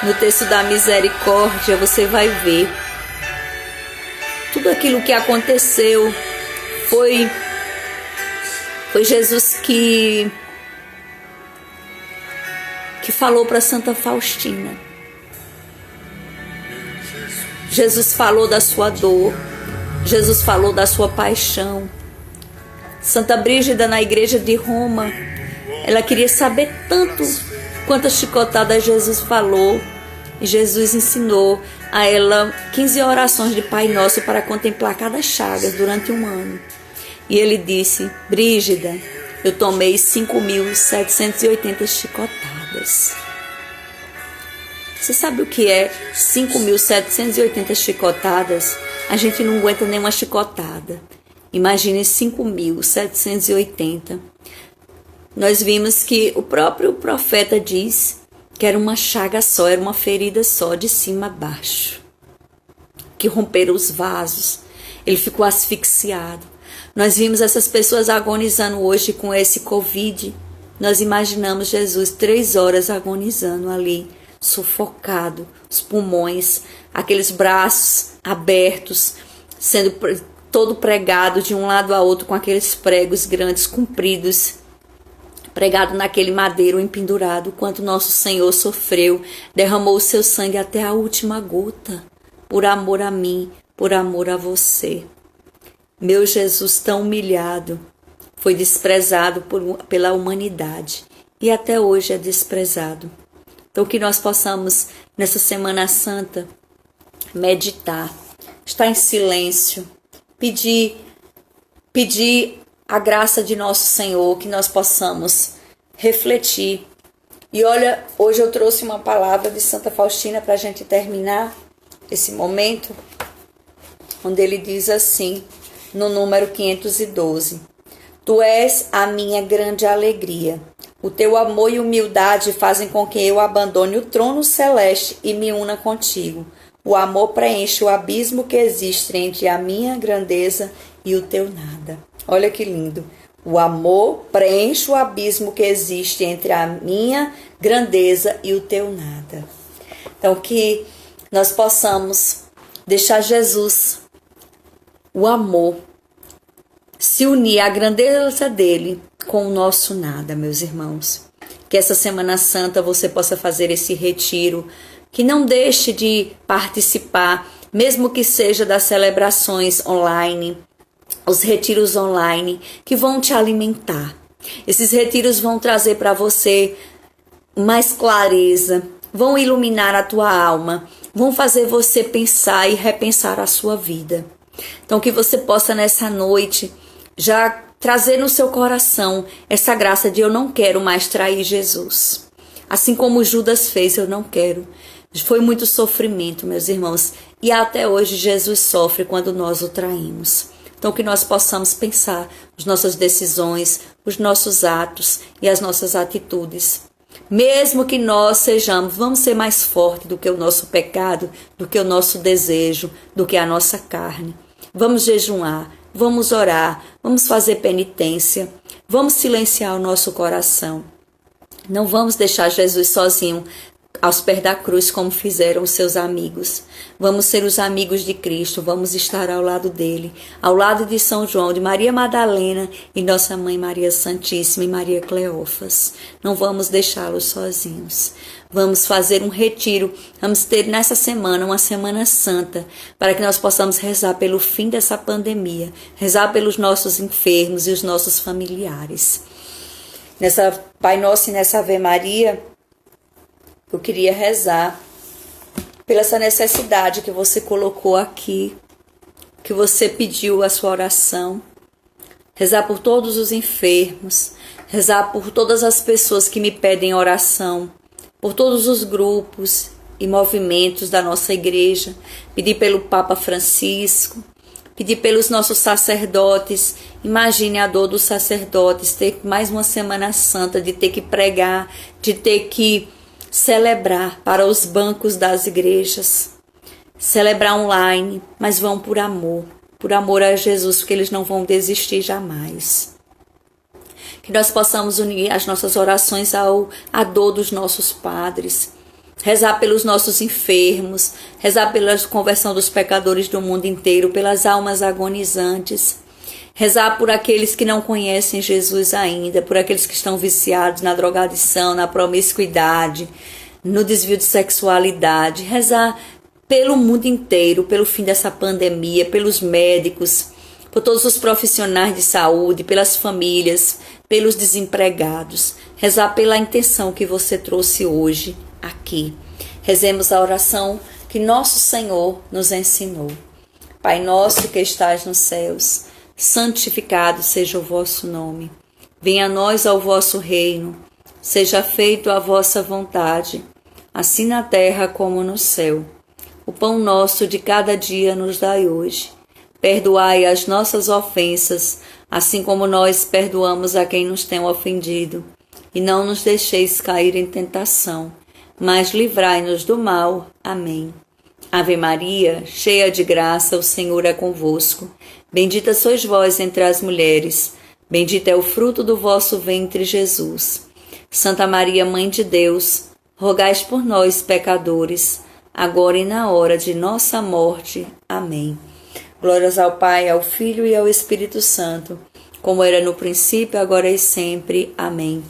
no texto da misericórdia, você vai ver tudo aquilo que aconteceu. Foi Jesus que falou para Santa Faustina. Jesus falou da sua dor. Jesus falou da sua paixão. Santa Brígida, na igreja de Roma, ela queria saber tanto quantas chicotadas Jesus falou. E Jesus ensinou a ela 15 orações de Pai Nosso para contemplar cada chaga durante um ano. E ele disse: Brígida, eu tomei 5.780 chicotadas. Você sabe o que é 5.780 chicotadas? A gente não aguenta nenhuma chicotada. Imagine 5.780. Nós vimos que o próprio profeta diz que era uma chaga só, era uma ferida só, de cima a baixo, que romperam os vasos. Ele ficou asfixiado. Nós vimos essas pessoas agonizando hoje com esse Covid. Nós imaginamos Jesus 3 horas agonizando ali, sufocado, os pulmões, aqueles braços abertos, sendo todo pregado de um lado a outro com aqueles pregos grandes, compridos, pregado naquele madeiro empendurado. Quanto nosso Senhor sofreu, derramou o seu sangue até a última gota, por amor a mim, por amor a você. Meu Jesus tão humilhado, foi desprezado pela humanidade e até hoje é desprezado. Então que nós possamos, nessa Semana Santa, meditar, estar em silêncio, pedir a graça de nosso Senhor, que nós possamos refletir. E olha, hoje eu trouxe uma palavra de Santa Faustina para a gente terminar esse momento, onde ele diz assim, no número 512: Tu és a minha grande alegria, O teu amor e humildade fazem com que eu abandone o trono celeste e me una contigo. O amor preenche o abismo que existe entre a minha grandeza e o teu nada. Olha que lindo. O amor preenche o abismo que existe entre a minha grandeza e o teu nada. Então, que nós possamos deixar Jesus, o amor, se unir à grandeza dele com o nosso nada, meus irmãos. Que essa Semana Santa você possa fazer esse retiro, que não deixe de participar, mesmo que seja das celebrações online, os retiros online, que vão te alimentar. Esses retiros vão trazer para você mais clareza, vão iluminar a tua alma, vão fazer você pensar e repensar a sua vida. Então que você possa nessa noite já trazer no seu coração essa graça de eu não quero mais trair Jesus. Assim como Judas fez, eu não quero. Foi muito sofrimento, meus irmãos, e até hoje Jesus sofre quando nós o traímos. Então que nós possamos pensar as nossas decisões, os nossos atos e as nossas atitudes. Mesmo que nós sejamos, vamos ser mais fortes do que o nosso pecado, do que o nosso desejo, do que a nossa carne. Vamos jejuar, vamos orar, vamos fazer penitência, vamos silenciar o nosso coração. Não vamos deixar Jesus sozinho aos pés da cruz como fizeram os seus amigos. Vamos ser os amigos de Cristo, vamos estar ao lado dele, ao lado de São João, de Maria Madalena e nossa mãe Maria Santíssima e Maria Cleófas. Não vamos deixá-los sozinhos. Vamos fazer um retiro, vamos ter nessa semana uma Semana Santa, para que nós possamos rezar pelo fim dessa pandemia, rezar pelos nossos enfermos e os nossos familiares. Nessa Pai Nosso e nessa Ave Maria, eu queria rezar pela essa necessidade que você colocou aqui, que você pediu a sua oração. Rezar por todos os enfermos, rezar por todas as pessoas que me pedem oração, por todos os grupos e movimentos da nossa igreja, pedir pelo Papa Francisco, pedir pelos nossos sacerdotes. Imagine a dor dos sacerdotes, ter mais uma Semana Santa, de ter que pregar, de ter que celebrar para os bancos das igrejas, celebrar online, mas vão por amor a Jesus, porque eles não vão desistir jamais. Que nós possamos unir as nossas orações à dor dos nossos padres, rezar pelos nossos enfermos, rezar pela conversão dos pecadores do mundo inteiro, pelas almas agonizantes, rezar por aqueles que não conhecem Jesus ainda, por aqueles que estão viciados na drogadição, na promiscuidade, no desvio de sexualidade. Rezar pelo mundo inteiro, pelo fim dessa pandemia, pelos médicos, por todos os profissionais de saúde, pelas famílias, pelos desempregados. Rezar pela intenção que você trouxe hoje aqui. Rezemos a oração que nosso Senhor nos ensinou. Pai nosso que estás nos céus, santificado seja o vosso nome. Venha a nós ao vosso reino. Seja feito a vossa vontade, assim na terra como no céu. O pão nosso de cada dia nos dai hoje. Perdoai as nossas ofensas, assim como nós perdoamos a quem nos tem ofendido. E não nos deixeis cair em tentação, mas livrai-nos do mal. Amém. Ave Maria, cheia de graça, o Senhor é convosco. Bendita sois vós entre as mulheres, bendito é o fruto do vosso ventre, Jesus. Santa Maria, Mãe de Deus, rogai por nós, pecadores, agora e na hora de nossa morte. Amém. Glórias ao Pai, ao Filho e ao Espírito Santo, como era no princípio, agora e sempre. Amém.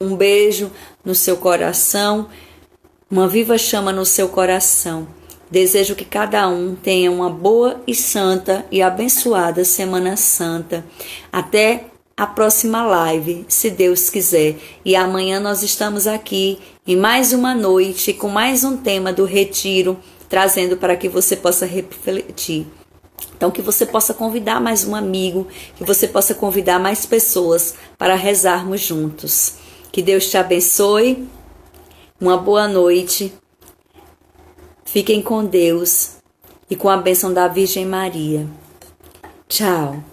Um beijo no seu coração, uma viva chama no seu coração. Desejo que cada um tenha uma boa e santa e abençoada Semana Santa. Até a próxima live, se Deus quiser. E amanhã nós estamos aqui em mais uma noite com mais um tema do retiro, trazendo para que você possa refletir. Então, que você possa convidar mais um amigo, que você possa convidar mais pessoas para rezarmos juntos. Que Deus te abençoe. Uma boa noite. Fiquem com Deus e com a bênção da Virgem Maria. Tchau.